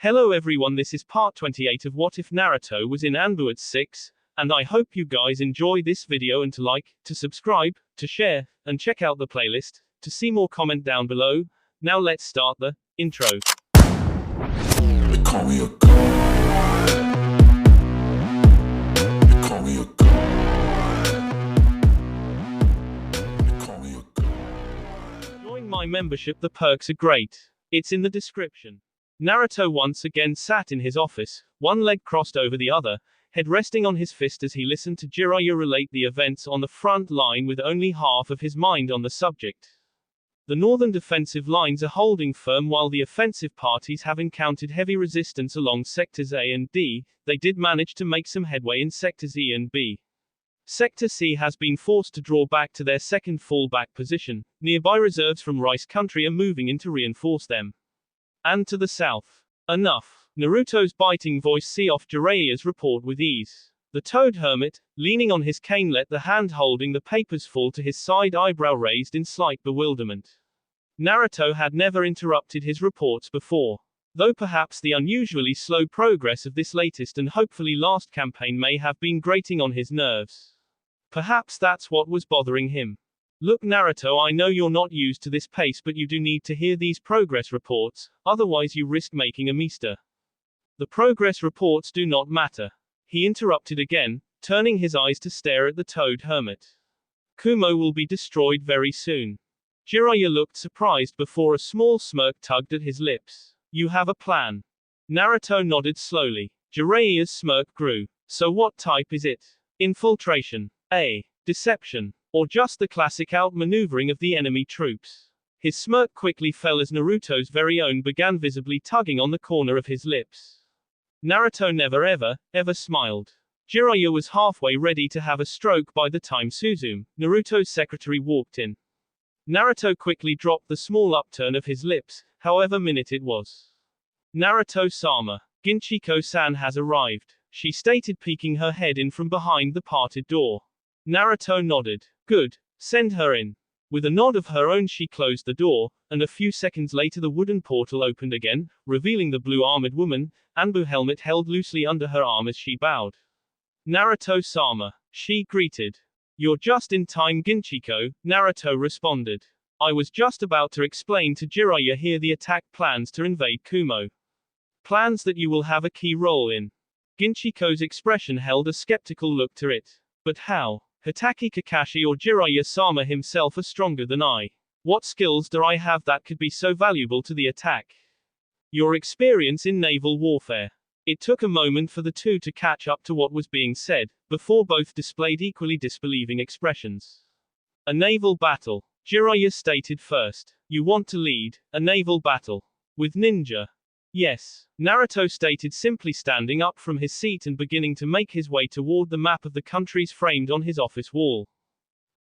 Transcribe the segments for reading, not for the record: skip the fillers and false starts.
Hello everyone, this is part 28 of What If Naruto was in Anbu at 6, and I hope you guys enjoy this video and to like, to subscribe, to share, and check out the playlist, to see more comment down below. Now let's start the intro. They call me a god. They call me a god. They call me a god. Join my membership, the perks are great. It's in the description. Naruto once again sat in his office, one leg crossed over the other, head resting on his fist as he listened to Jiraiya relate the events on the front line with only half of his mind on the subject. The northern defensive lines are holding firm while the offensive parties have encountered heavy resistance along sectors A and D. They did manage to make some headway in sectors E and B. Sector C has been forced to draw back to their second fallback position. Nearby reserves from Rice Country are moving in to reinforce them. And to the south. Enough. Naruto's biting voice see off Jiraiya's report with ease. The toad hermit, leaning on his cane, let the hand holding the papers fall to his side, eyebrow raised in slight bewilderment. Naruto had never interrupted his reports before. Though perhaps the unusually slow progress of this latest and hopefully last campaign may have been grating on his nerves. Perhaps that's what was bothering him. Look Naruto, I know you're not used to this pace, but you do need to hear these progress reports, otherwise you risk making a mistake. The progress reports do not matter. He interrupted again, turning his eyes to stare at the toad hermit. Kumo will be destroyed very soon. Jiraiya looked surprised before a small smirk tugged at his lips. You have a plan? Naruto nodded slowly. Jiraiya's smirk grew. So what type is it? Infiltration? A. Deception? Or just the classic outmaneuvering of the enemy troops? His smirk quickly fell as Naruto's very own began visibly tugging on the corner of his lips. Naruto never ever smiled. Jiraiya was halfway ready to have a stroke by the time Suzume, Naruto's secretary, walked in. Naruto quickly dropped the small upturn of his lips, however minute it was. Naruto-sama. Ginchiko-san has arrived, she stated, peeking her head in from behind the parted door. Naruto nodded. Good. Send her in. With a nod of her own she closed the door, and a few seconds later the wooden portal opened again, revealing the blue-armored woman, Anbu helmet held loosely under her arm as she bowed. Naruto-sama. She greeted. You're just in time, Ginchiko, Naruto responded. I was just about to explain to Jiraiya here the attack plans to invade Kumo. Plans that you will have a key role in. Ginchiko's expression held a skeptical look to it. But how? Hitaki Kakashi or Jiraiya-sama himself are stronger than I. What skills do I have that could be so valuable to the attack? Your experience in naval warfare. It took a moment for the two to catch up to what was being said, before both displayed equally disbelieving expressions. A naval battle. Jiraiya stated first. You want to lead a naval battle? With ninja? Yes, Naruto stated, simply standing up from his seat and beginning to make his way toward the map of the countries framed on his office wall.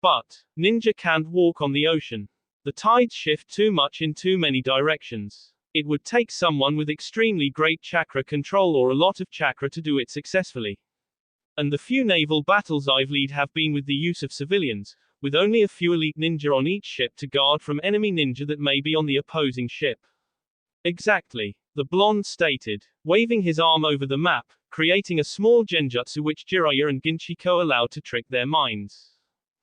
But ninja can't walk on the ocean. The tides shift too much in too many directions. It would take someone with extremely great chakra control or a lot of chakra to do it successfully. And the few naval battles I've led have been with the use of civilians, with only a few elite ninja on each ship to guard from enemy ninja that may be on the opposing ship. Exactly. The blonde stated, waving his arm over the map, creating a small genjutsu which Jiraiya and Ginchiko allowed to trick their minds.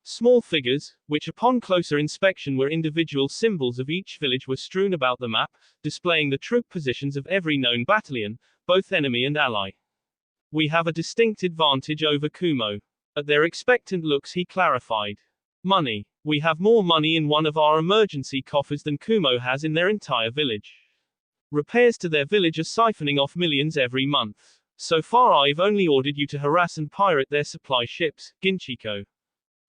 Small figures, which upon closer inspection were individual symbols of each village, were strewn about the map, displaying the troop positions of every known battalion, both enemy and ally. We have a distinct advantage over Kumo. At their expectant looks he clarified. Money. We have more money in one of our emergency coffers than Kumo has in their entire village. Repairs to their village are siphoning off millions every month. So far I've only ordered you to harass and pirate their supply ships, Ginchiko.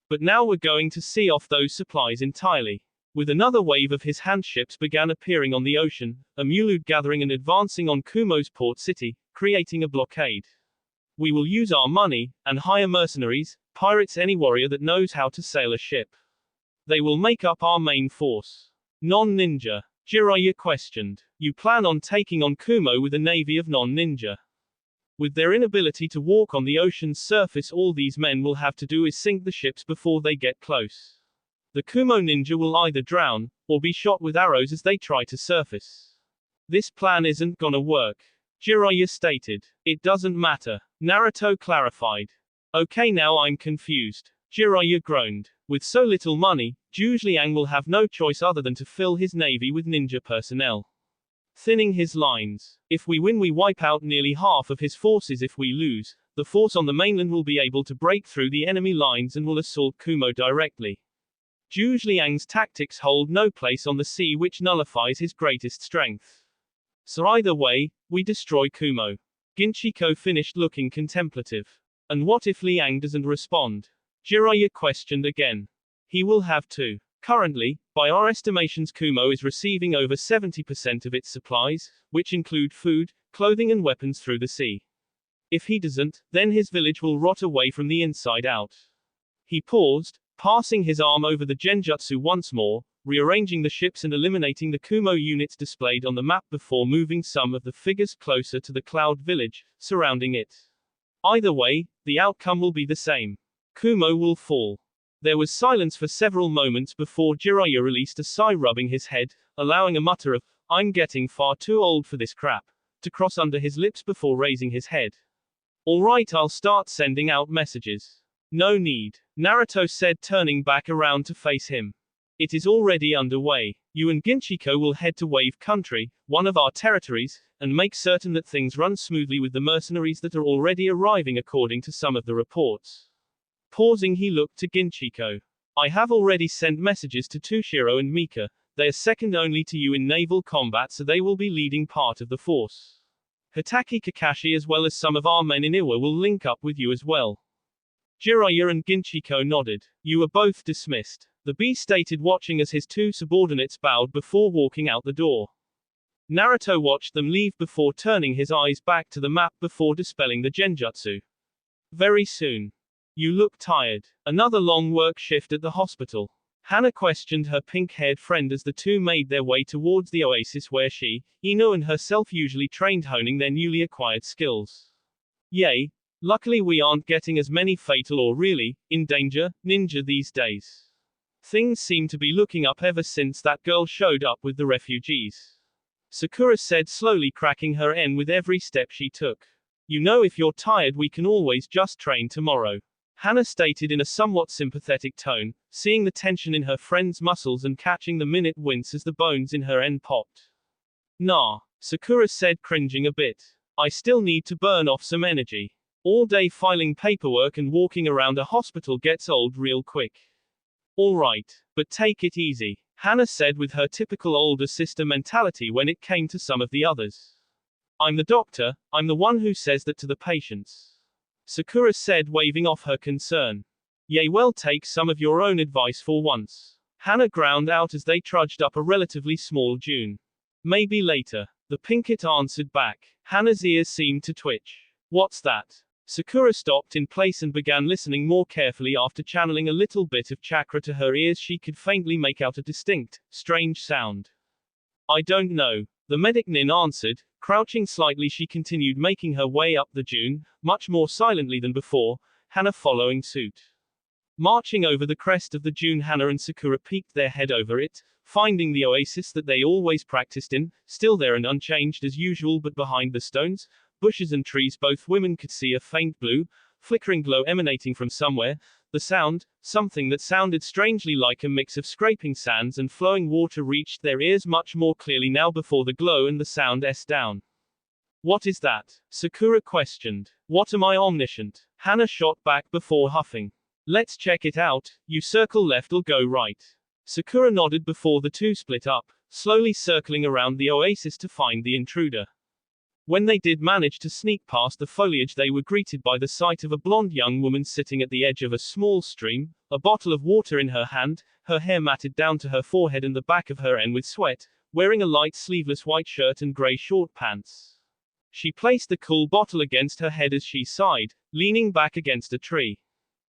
But now we're going to see off those supplies entirely. With another wave of his hand, ships began appearing on the ocean, a multitude gathering and advancing on Kumo's port city, creating a blockade. We will use our money, and hire mercenaries, pirates, any warrior that knows how to sail a ship. They will make up our main force. Non-ninja. Jiraiya questioned. You plan on taking on Kumo with a navy of non-ninja? With their inability to walk on the ocean's surface, all these men will have to do is sink the ships before they get close. The Kumo ninja will either drown, or be shot with arrows as they try to surface. This plan isn't gonna work, Jiraiya stated. It doesn't matter, Naruto clarified. Okay, now I'm confused, Jiraiya groaned. With so little money, Zhuge Liang will have no choice other than to fill his navy with ninja personnel. Thinning his lines. If we win, we wipe out nearly half of his forces. If we lose, the force on the mainland will be able to break through the enemy lines and will assault Kumo directly. Zhuge Liang's tactics hold no place on the sea, which nullifies his greatest strength. So either way, we destroy Kumo. Ginchiko finished looking contemplative. And what if Liang doesn't respond? Jiraiya questioned again. He will have to. Currently, by our estimations, Kumo is receiving over 70% of its supplies, which include food, clothing and weapons through the sea. If he doesn't, then his village will rot away from the inside out. He paused, passing his arm over the genjutsu once more, rearranging the ships and eliminating the Kumo units displayed on the map before moving some of the figures closer to the cloud village, surrounding it. Either way, the outcome will be the same. Kumo will fall. There was silence for several moments before Jiraiya released a sigh, rubbing his head, allowing a mutter of, "I'm getting far too old for this crap," to cross under his lips before raising his head. Alright, I'll start sending out messages. No need, Naruto said, turning back around to face him. It is already underway. You and Ginchiko will head to Wave Country, one of our territories, and make certain that things run smoothly with the mercenaries that are already arriving according to some of the reports. Pausing, he looked to Ginchiko. I have already sent messages to Tushiro and Mika. They are second only to you in naval combat, so they will be leading part of the force. Hitaki Kakashi as well as some of our men in Iwa will link up with you as well. Jiraiya and Ginchiko nodded. You are both dismissed, the B stated, watching as his two subordinates bowed before walking out the door. Naruto watched them leave before turning his eyes back to the map before dispelling the genjutsu. Very soon. You look tired. Another long work shift at the hospital. Hana questioned her pink-haired friend as the two made their way towards the oasis where she, Ino and herself usually trained, honing their newly acquired skills. Yay. Luckily we aren't getting as many fatal or really, in danger, ninja these days. Things seem to be looking up ever since that girl showed up with the refugees. Sakura said, slowly cracking her N with every step she took. You know, if you're tired we can always just train tomorrow. Hana stated in a somewhat sympathetic tone, seeing the tension in her friend's muscles and catching the minute wince as the bones in her N popped. Nah, Sakura said, cringing a bit. I still need to burn off some energy. All day filing paperwork and walking around a hospital gets old real quick. Alright, but take it easy, Hana said with her typical older sister mentality when it came to some of the others. I'm the doctor, I'm the one who says that to the patients. Sakura said, waving off her concern. Yay, well, take some of your own advice for once. Hana ground out as they trudged up a relatively small dune. Maybe later, the Pinkett answered back. Hana's ears seemed to twitch. What's that? Sakura stopped in place and began listening more carefully. After channeling a little bit of chakra to her ears, she could faintly make out a distinct, strange sound. I don't know, the medic Nin answered. Crouching slightly, she continued making her way up the dune, much more silently than before, Hana following suit. Marching over the crest of the dune, Hana and Sakura peeked their head over it, finding the oasis that they always practiced in, still there and unchanged as usual, but behind the stones, bushes and trees both women could see a faint blue, flickering glow emanating from somewhere. The sound, something that sounded strangely like a mix of scraping sands and flowing water, reached their ears much more clearly now before the glow and the sound down. What is that? Sakura questioned. What, am I omniscient? Hana shot back before huffing. Let's check it out. You circle left or go right. Sakura nodded before the two split up, slowly circling around the oasis to find the intruder. When they did manage to sneak past the foliage, they were greeted by the sight of a blonde young woman sitting at the edge of a small stream, a bottle of water in her hand, her hair matted down to her forehead and the back of her N with sweat, wearing a light sleeveless white shirt and grey short pants. She placed the cool bottle against her head as she sighed, leaning back against a tree.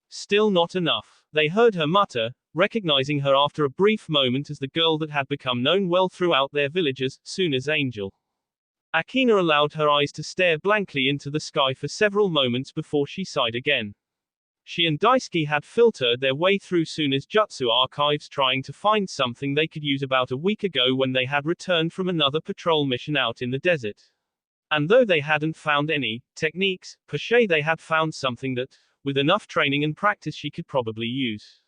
Still not enough, they heard her mutter, recognizing her after a brief moment as the girl that had become known well throughout their village as Suna's Angel. Akina allowed her eyes to stare blankly into the sky for several moments before she sighed again. She and Daisuke had filtered their way through Suna's jutsu archives trying to find something they could use about a week ago when they had returned from another patrol mission out in the desert. And though they hadn't found any techniques, per se, they had found something that, with enough training and practice, she could probably use.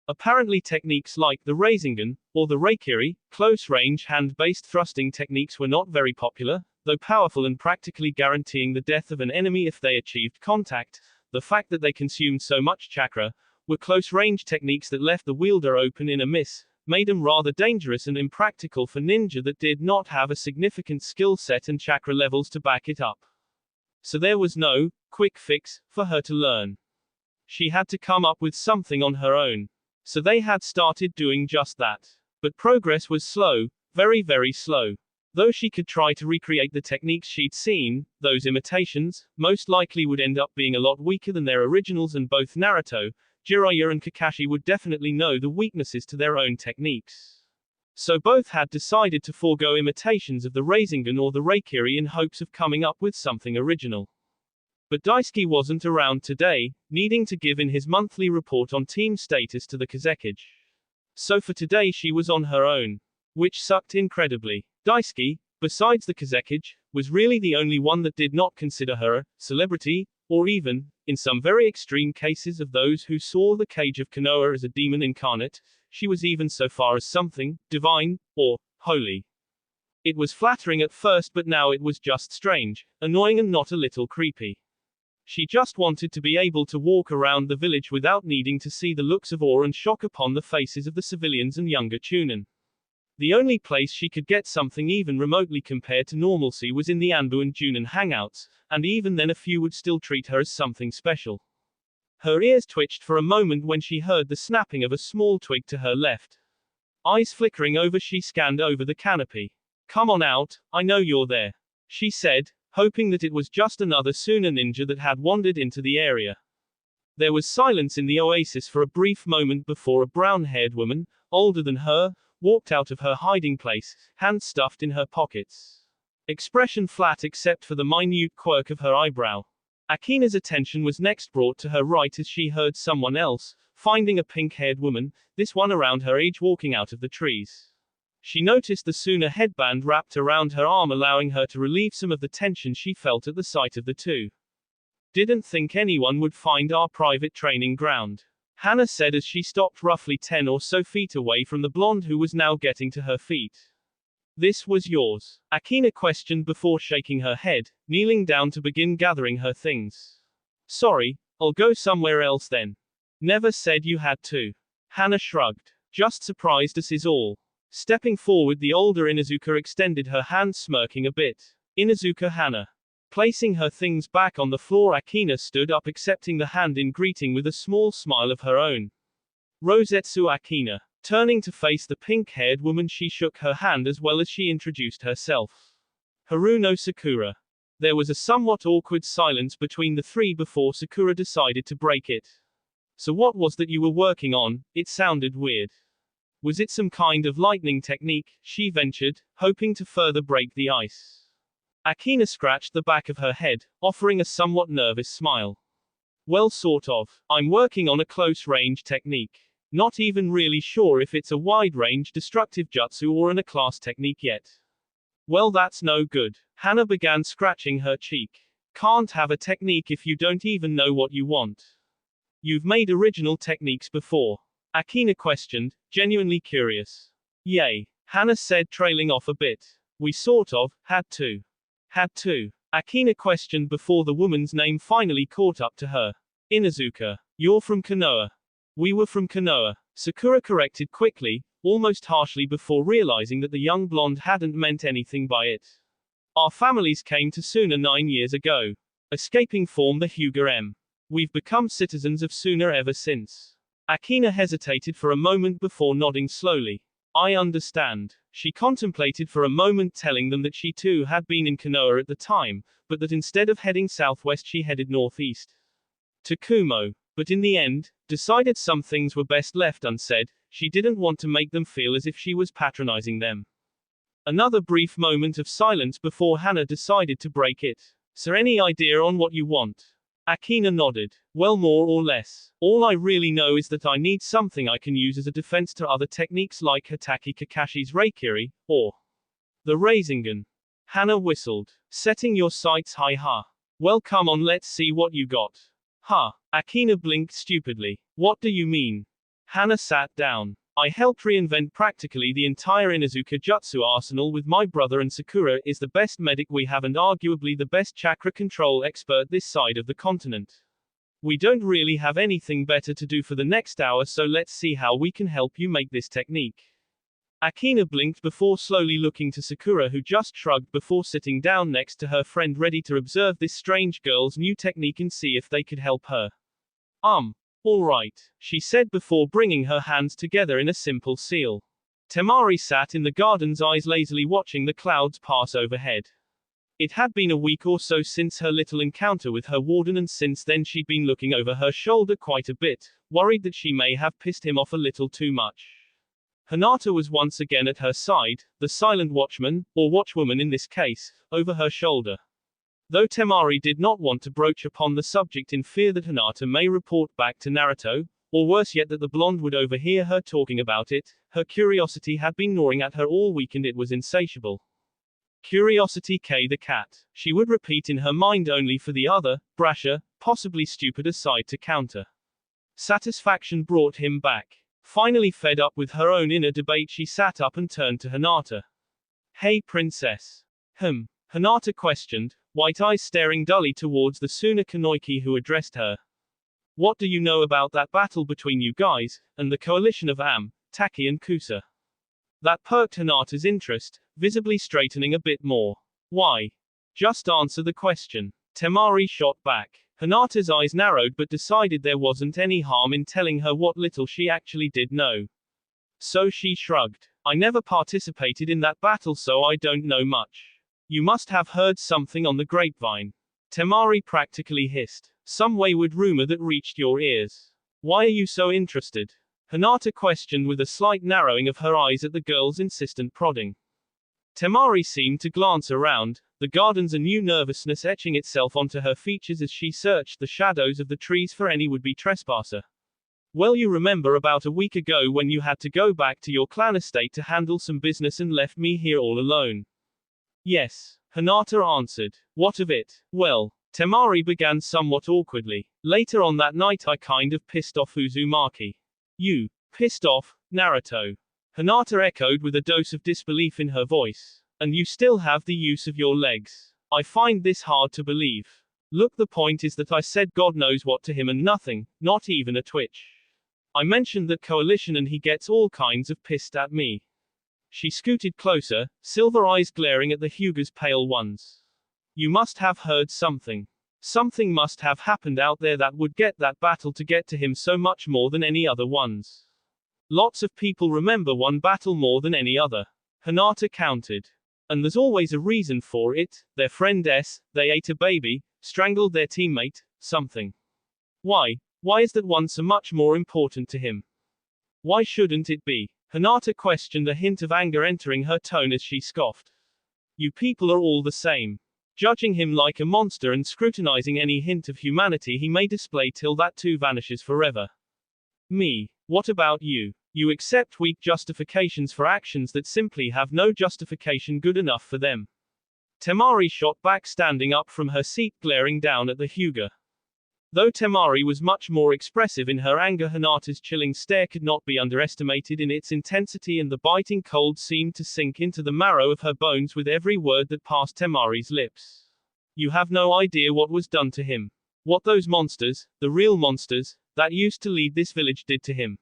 Apparently techniques like the Rasengan, or the Reikiri, close-range hand-based thrusting techniques were not very popular, though powerful and practically guaranteeing the death of an enemy if they achieved contact. The fact that they consumed so much chakra, were close-range techniques that left the wielder open in a miss, made them rather dangerous and impractical for ninja that did not have a significant skill set and chakra levels to back it up. So there was no quick fix for her to learn. She had to come up with something on her own. So they had started doing just that. But progress was slow, very, very slow. Though she could try to recreate the techniques she'd seen, those imitations, most likely would end up being a lot weaker than their originals, and both Naruto, Jiraiya and Kakashi would definitely know the weaknesses to their own techniques. So both had decided to forego imitations of the Rasengan or the Reikiri in hopes of coming up with something original. But Daisuke wasn't around today, needing to give in his monthly report on team status to the Kazekage. So for today she was on her own. Which sucked incredibly. Daisuke, besides the Kazekage, was really the only one that did not consider her a celebrity, or even, in some very extreme cases of those who saw the Cage of Konoha as a demon incarnate, she was even so far as something divine, or holy. It was flattering at first, but now it was just strange, annoying and not a little creepy. She just wanted to be able to walk around the village without needing to see the looks of awe and shock upon the faces of the civilians and younger chunin. The only place she could get something even remotely compared to normalcy was in the Anbu and Junin hangouts, and even then a few would still treat her as something special. Her ears twitched for a moment when she heard the snapping of a small twig to her left. Eyes flickering over, she scanned over the canopy. "Come on out, I know you're there," she said, hoping that it was just another Suna ninja that had wandered into the area. There was silence in the oasis for a brief moment before a brown-haired woman, older than her, walked out of her hiding place, hands stuffed in her pockets. Expression flat except for the minute quirk of her eyebrow. Akina's attention was next brought to her right as she heard someone else, finding a pink-haired woman, this one around her age, walking out of the trees. She noticed the Suna headband wrapped around her arm, allowing her to relieve some of the tension she felt at the sight of the two. "Didn't think anyone would find our private training ground," Hana said as she stopped roughly 10 or so feet away from the blonde who was now getting to her feet. "This was yours?" Akina questioned before shaking her head, kneeling down to begin gathering her things. "Sorry, I'll go somewhere else then." "Never said you had to." Hana shrugged. "Just surprised us is all." Stepping forward, the older Inuzuka extended her hand, smirking a bit. "Inuzuka Hana." Placing her things back on the floor, Akina stood up, accepting the hand in greeting with a small smile of her own. "Rosetsu Akina." Turning to face the pink-haired woman, she shook her hand as well as she introduced herself. "Haruno Sakura." There was a somewhat awkward silence between the three before Sakura decided to break it. "So what was that you were working on? It sounded weird." "Was it some kind of lightning technique?" she ventured, hoping to further break the ice. Akina scratched the back of her head, offering a somewhat nervous smile. "Well, sort of. I'm working on a close-range technique. Not even really sure if it's a wide-range destructive jutsu or a class technique yet." "Well, that's no good." Hana began scratching her cheek. "Can't have a technique if you don't even know what you want." "You've made original techniques before?" Akina questioned, genuinely curious. "Yay," Hana said, trailing off a bit. "We sort of had to." "Had to?" Akina questioned before the woman's name finally caught up to her. "Inuzuka. You're from Konoha." "We were from Konoha," Sakura corrected quickly, almost harshly, before realizing that the young blonde hadn't meant anything by it. "Our families came to Suna 9 years ago. Escaping form the Hyuga M. We've become citizens of Suna ever since." Akina hesitated for a moment before nodding slowly. "I understand." She contemplated for a moment telling them that she too had been in Konoha at the time, but that instead of heading southwest she headed northeast to Kumo. But in the end, decided some things were best left unsaid. She didn't want to make them feel as if she was patronizing them. Another brief moment of silence before Hana decided to break it. "So any idea on what you want?" Akina nodded. Well, more or less. All I really know is that I need something I can use as a defense to other techniques like Hitaki Kakashi's Reikiri, or the Rasengan. Hana whistled. Setting your sights high, huh? Well, come on, let's see what you got. Huh. Akina blinked stupidly. What do you mean? Hana sat down. I helped reinvent practically the entire Inuzuka Jutsu arsenal with my brother, and Sakura is the best medic we have and arguably the best chakra control expert this side of the continent. We don't really have anything better to do for the next hour, so let's see how we can help you make this technique. Akina blinked before slowly looking to Sakura, who just shrugged before sitting down next to her friend, ready to observe this strange girl's new technique and see if they could help her. All right, she said before bringing her hands together in a simple seal. Temari sat in the garden's eyes lazily watching the clouds pass overhead. It had been a week or so since her little encounter with her warden, and since then she'd been looking over her shoulder quite a bit, worried that she may have pissed him off a little too much. Hinata was once again at her side, the silent watchman, or watchwoman in this case, over her shoulder. Though Temari did not want to broach upon the subject in fear that Hinata may report back to Naruto, or worse yet that the blonde would overhear her talking about it, her curiosity had been gnawing at her all week and it was insatiable. Curiosity K the cat, she would repeat in her mind, only for the other, brasher, possibly stupider side to counter. Satisfaction brought him back. Finally fed up with her own inner debate, she sat up and turned to Hinata. Hey princess. Hinata questioned, white eyes staring dully towards the Suna Kanoiki who addressed her. What do you know about that battle between you guys, and the coalition of Taki and Kusa? That perked Hinata's interest, visibly straightening a bit more. Why? Just answer the question. Temari shot back. Hinata's eyes narrowed but decided there wasn't any harm in telling her what little she actually did know. So she shrugged. I never participated in that battle, so I don't know much. You must have heard something on the grapevine. Temari practically hissed. Some wayward rumor that reached your ears. Why are you so interested? Hinata questioned with a slight narrowing of her eyes at the girl's insistent prodding. Temari seemed to glance around, the gardens, a new nervousness etching itself onto her features as she searched the shadows of the trees for any would-be trespasser. Well, you remember about a week ago when you had to go back to your clan estate to handle some business and left me here all alone? Yes, Hinata answered. What of it? Well, Temari began somewhat awkwardly. Later on that night I kind of pissed off Uzumaki. You pissed off Naruto? Hinata echoed with a dose of disbelief in her voice. And you still have the use of your legs. I find this hard to believe. Look, the point is that I said God knows what to him and nothing, not even a twitch. I mentioned that coalition and he gets all kinds of pissed at me. She scooted closer, silver eyes glaring at the Hyuga's pale ones. You must have heard something. Something must have happened out there that would get that battle to get to him so much more than any other ones. Lots of people remember one battle more than any other. Hinata counted. And there's always a reason for it. Their friend they ate a baby, strangled their teammate, something. Why? Why is that one so much more important to him? Why shouldn't it be? Hinata questioned, a hint of anger entering her tone as she scoffed. You people are all the same. Judging him like a monster and scrutinizing any hint of humanity he may display till that too vanishes forever. Me. What about you? You accept weak justifications for actions that simply have no justification good enough for them. Temari shot back, standing up from her seat, glaring down at the Hyuga. Though Temari was much more expressive in her anger, Hinata's chilling stare could not be underestimated in its intensity, and the biting cold seemed to sink into the marrow of her bones with every word that passed Temari's lips. You have no idea what was done to him. What those monsters, the real monsters, that used to lead this village did to him.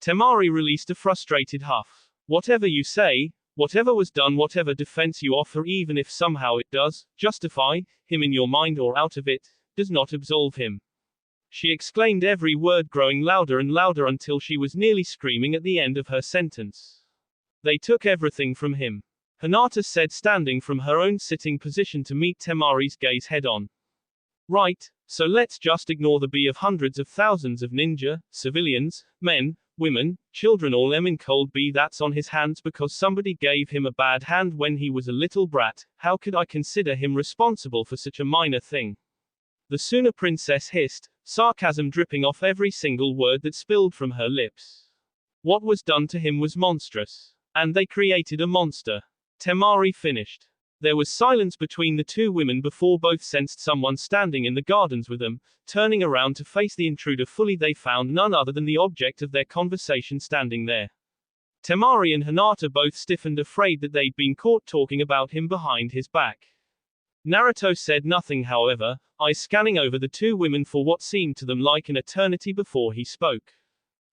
Temari released a frustrated huff. Whatever you say, whatever was done, whatever defense you offer, even if somehow it does justify him in your mind or out of it, does not absolve him. She exclaimed, every word growing louder and louder until she was nearly screaming at the end of her sentence. They took everything from him. Hinata said, standing from her own sitting position to meet Temari's gaze head on. Right, so let's just ignore the B of hundreds of thousands of ninja, civilians, men, women, children, all them in cold B that's on his hands because somebody gave him a bad hand when he was a little brat. How could I consider him responsible for such a minor thing? The Suna princess hissed, sarcasm dripping off every single word that spilled from her lips. What was done to him was monstrous. And they created a monster. Temari finished. There was silence between the two women before both sensed someone standing in the gardens with them, turning around to face the intruder. Fully they found none other than the object of their conversation standing there. Temari and Hinata both stiffened, afraid that they'd been caught talking about him behind his back. Naruto said nothing, however, eyes scanning over the two women for what seemed to them like an eternity before he spoke.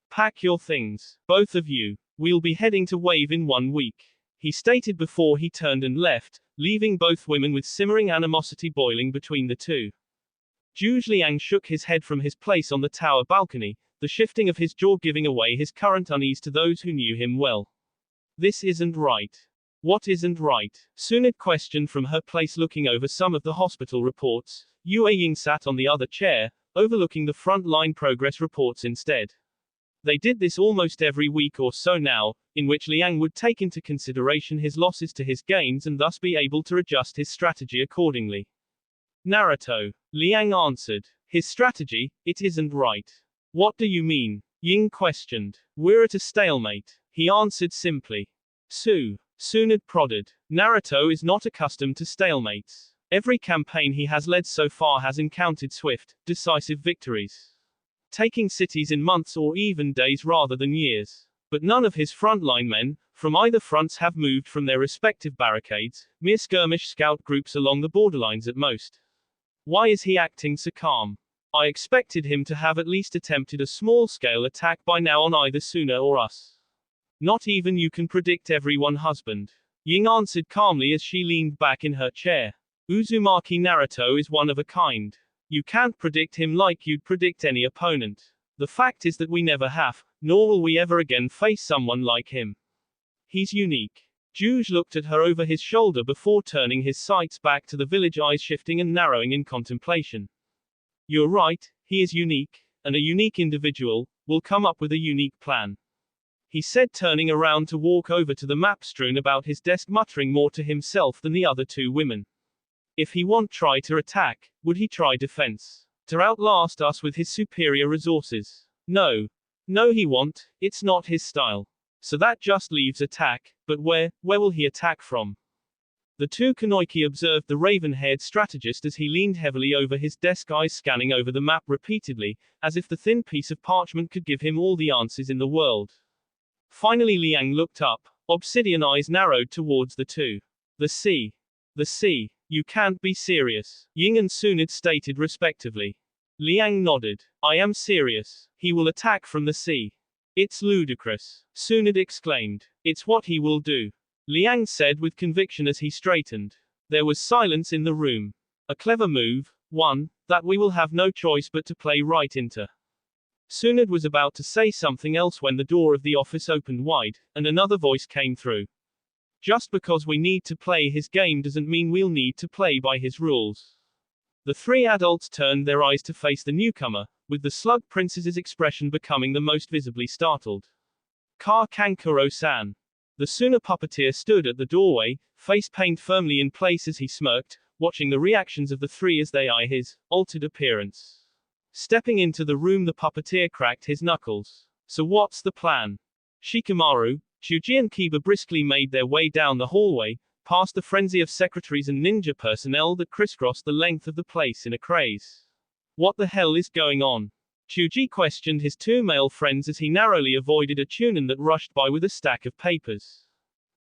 Pack your things, both of you. We'll be heading to Wave in 1 week, he stated before he turned and left, leaving both women with simmering animosity boiling between the two. Zhu Liang shook his head from his place on the tower balcony, the shifting of his jaw giving away his current unease to those who knew him well. This isn't right. What isn't right? Sunit questioned from her place, looking over some of the hospital reports. Yue Ying sat on the other chair, overlooking the front-line progress reports instead. They did this almost every week or so now, in which Liang would take into consideration his losses to his gains and thus be able to adjust his strategy accordingly. Naruto. Liang answered. His strategy, it isn't right. What do you mean? Ying questioned. We're at a stalemate, he answered simply. Sunad prodded. Naruto is not accustomed to stalemates. Every campaign he has led so far has encountered swift, decisive victories, taking cities in months or even days rather than years. But none of his frontline men, from either fronts, have moved from their respective barricades, mere skirmish scout groups along the borderlines at most. Why is he acting so calm? I expected him to have at least attempted a small-scale attack by now on either Suna or us. Not even you can predict everyone, husband, Ying answered calmly as she leaned back in her chair. Uzumaki Naruto is one of a kind. You can't predict him like you'd predict any opponent. The fact is that we never have, nor will we ever again face someone like him. He's unique. Juge looked at her over his shoulder before turning his sights back to the village, eyes shifting and narrowing in contemplation. You're right, he is unique, and a unique individual will come up with a unique plan, he said, turning around to walk over to the map strewn about his desk, muttering more to himself than the other two women. If he won't try to attack, would he try defense? To outlast us with his superior resources? No. No, he won't, it's not his style. So that just leaves attack, but where will he attack from? The two Kanoiki observed the raven-haired strategist as he leaned heavily over his desk, eyes scanning over the map repeatedly, as if the thin piece of parchment could give him all the answers in the world. Finally Liang looked up, obsidian eyes narrowed towards the two. The sea. The sea. You can't be serious, Ying and Sunad stated respectively. Liang nodded. I am serious. He will attack from the sea. It's ludicrous, Sunad exclaimed. It's what he will do, Liang said with conviction as he straightened. There was silence in the room. A clever move, one that we will have no choice but to play right into. Sunad was about to say something else when the door of the office opened wide, and another voice came through. Just because we need to play his game doesn't mean we'll need to play by his rules. The three adults turned their eyes to face the newcomer, with the slug princess's expression becoming the most visibly startled. Ka Kankuro-san. The Suna puppeteer stood at the doorway, face painted firmly in place as he smirked, watching the reactions of the three as they eye his altered appearance. Stepping into the room, the puppeteer cracked his knuckles. So what's the plan? Shikamaru, Chuji and Kiba briskly made their way down the hallway, past the frenzy of secretaries and ninja personnel that crisscrossed the length of the place in a craze. What the hell is going on? Chuji questioned his two male friends as he narrowly avoided a Chunin that rushed by with a stack of papers.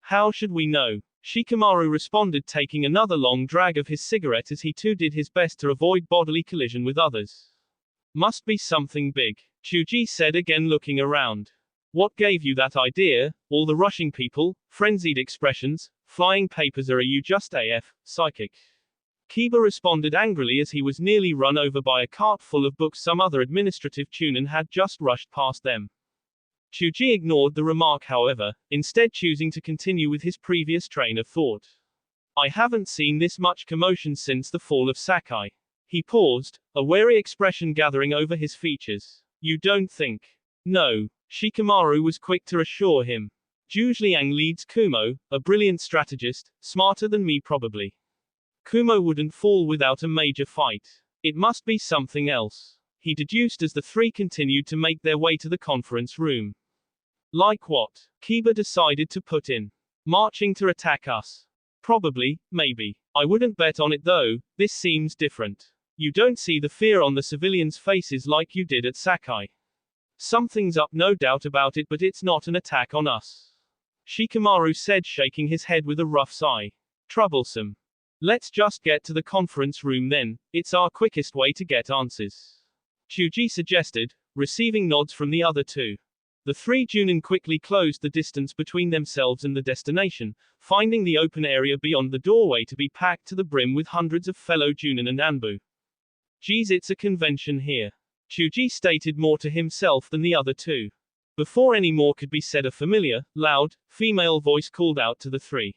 How should we know? Shikamaru responded, taking another long drag of his cigarette as he too did his best to avoid bodily collision with others. Must be something big, Chuji said, again looking around. What gave you that idea? All the rushing people, frenzied expressions, flying papers. Are you just AF, psychic? Kiba responded angrily as he was nearly run over by a cart full of books some other administrative Chunin had just rushed past them. Chuji ignored the remark, however, instead choosing to continue with his previous train of thought. I haven't seen this much commotion since the fall of Sakai. He paused, a wary expression gathering over his features. You don't think? No. Shikamaru was quick to assure him. Zhu Liang leads Kumo, a brilliant strategist, smarter than me probably. Kumo wouldn't fall without a major fight. It must be something else, he deduced as the three continued to make their way to the conference room. Like what? Kiba decided to put in. Marching to attack us. Probably, maybe. I wouldn't bet on it though, this seems different. You don't see the fear on the civilians' faces like you did at Sakai. Something's up, no doubt about it, but it's not an attack on us, Shikamaru said, shaking his head with a rough sigh. Troublesome. Let's just get to the conference room then, it's our quickest way to get answers, Chuji suggested, receiving nods from the other two. The three Junin quickly closed the distance between themselves and the destination, finding the open area beyond the doorway to be packed to the brim with hundreds of fellow Junin and Anbu. Geez, it's a convention here, Chuji stated more to himself than the other two. Before any more could be said, a familiar, loud, female voice called out to the three.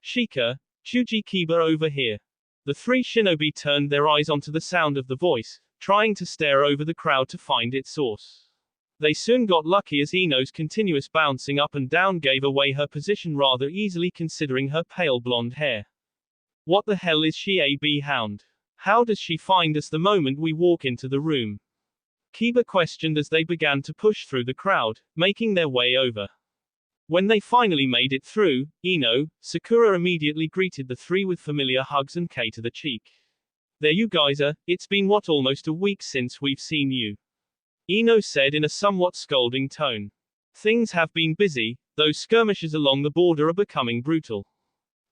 Shika, Chuji, Kiba over here. The three shinobi turned their eyes onto the sound of the voice, trying to stare over the crowd to find its source. They soon got lucky as Ino's continuous bouncing up and down gave away her position rather easily considering her pale blonde hair. What the hell is she, a bee-hound? How does she find us the moment we walk into the room? Kiba questioned as they began to push through the crowd, making their way over. When they finally made it through, Ino, Sakura immediately greeted the three with familiar hugs and K to the cheek. There you guys are, it's been what, almost a week since we've seen you, Ino said in a somewhat scolding tone. Things have been busy, those skirmishes along the border are becoming brutal,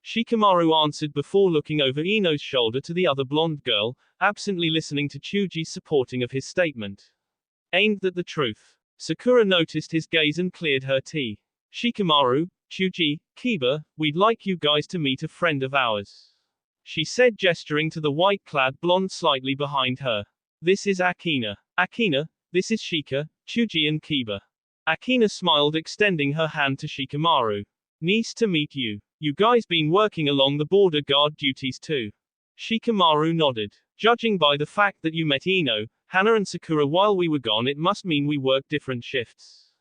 Shikamaru answered before looking over Ino's shoulder to the other blonde girl, absently listening to Chuji's supporting of his statement. Ain't that the truth? Sakura noticed his gaze and cleared her tea. Shikamaru, Chuji, Kiba, we'd like you guys to meet a friend of ours, she said, gesturing to the white-clad blonde slightly behind her. This is Akina. Akina, this is Shika, Chuji and Kiba. Akina smiled, extending her hand to Shikamaru. Nice to meet you. You guys been working along the border guard duties too? Shikamaru nodded. Judging by the fact that you met Ino, Hana and Sakura while we were gone, it must mean we worked different shifts,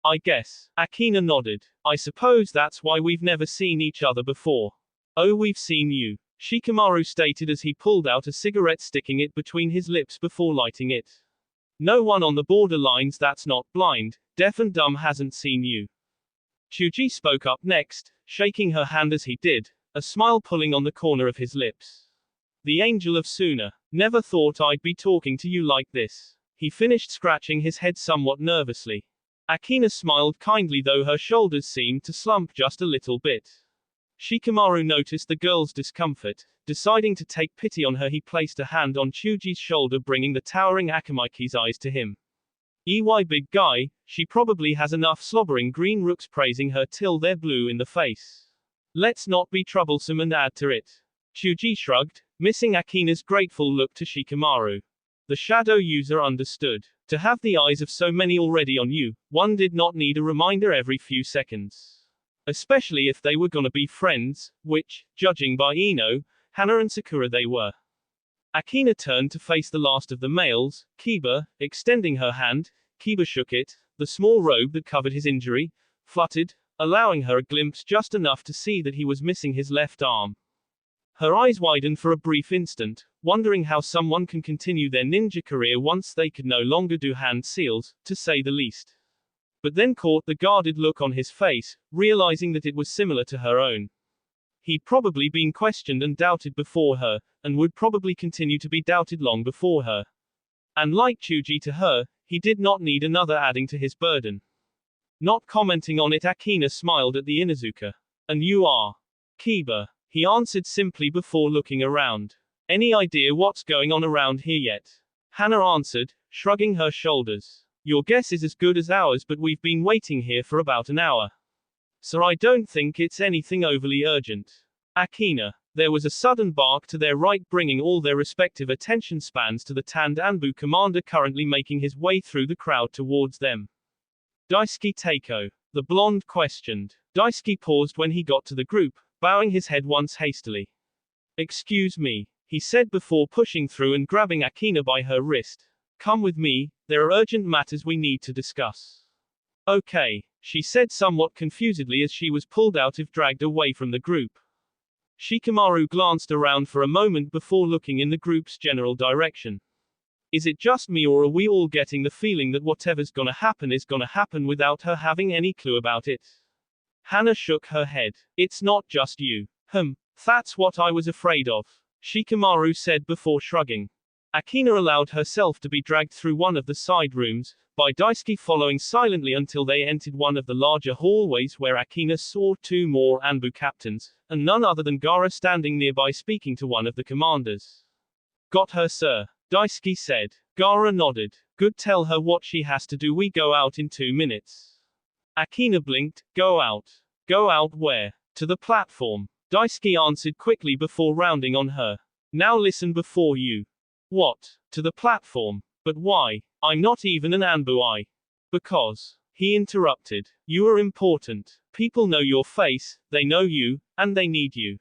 I guess. Akina nodded. I suppose that's why we've never seen each other before. Oh, we've seen you, Shikamaru stated as he pulled out a cigarette, sticking it between his lips before lighting it. No one on the borderlines that's not blind, deaf and dumb hasn't seen you. Chuji spoke up next, shaking her hand as he did, a smile pulling on the corner of his lips. The angel of Suna. Never thought I'd be talking to you like this. He finished, scratching his head somewhat nervously. Akina smiled kindly, though her shoulders seemed to slump just a little bit. Shikamaru noticed the girl's discomfort. Deciding to take pity on her, he placed a hand on Chuji's shoulder, bringing the towering Akamaki's eyes to him. EY big guy, she probably has enough slobbering green rooks praising her till they're blue in the face. Let's not be troublesome and add to it. Chuji shrugged, missing Akina's grateful look to Shikamaru. The shadow user understood. To have the eyes of so many already on you, one did not need a reminder every few seconds. Especially if they were gonna be friends, which, judging by Ino, Hana and Sakura they were. Akina turned to face the last of the males, Kiba, extending her hand. Kiba shook it. The small robe that covered his injury fluttered, allowing her a glimpse just enough to see that he was missing his left arm. Her eyes widened for a brief instant, wondering how someone can continue their ninja career once they could no longer do hand seals, to say the least. But then caught the guarded look on his face, realizing that it was similar to her own. He'd probably been questioned and doubted before her, and would probably continue to be doubted long before her. And like Chuji to her, he did not need another adding to his burden. Not commenting on it, Akina smiled at the Inuzuka. And you are? Kiba. He answered simply before looking around. Any idea what's going on around here yet? Hana answered, shrugging her shoulders. Your guess is as good as ours, but we've been waiting here for about an hour. So I don't think it's anything overly urgent. Akina. There was a sudden bark to their right, bringing all their respective attention spans to the tanned Anbu commander currently making his way through the crowd towards them. Daisuke Teiko. The blonde questioned. Daisuke paused when he got to the group, bowing his head once hastily. Excuse me, he said before pushing through and grabbing Akina by her wrist. Come with me, there are urgent matters we need to discuss. Okay, she said somewhat confusedly as she was pulled out, if dragged away from the group. Shikamaru glanced around for a moment before looking in the group's general direction. Is it just me, or are we all getting the feeling that whatever's gonna happen is gonna happen without her having any clue about it? Hana shook her head. It's not just you. That's what I was afraid of, Shikamaru said before shrugging. Akina allowed herself to be dragged through one of the side rooms, by Daisuke following silently until they entered one of the larger hallways where Akina saw two more Anbu captains, and none other than Gaara standing nearby speaking to one of the commanders. Got her, sir, Daisuke said. Gaara nodded. Good, tell her what she has to do. We go out in 2 minutes. Akina blinked. Go out. Go out where? To the platform. Daisuke answered quickly before rounding on her. Now listen before you. What? To the platform? But why? I'm not even an Anbu. Because. He interrupted. You are important. People know your face, they know you, and they need you.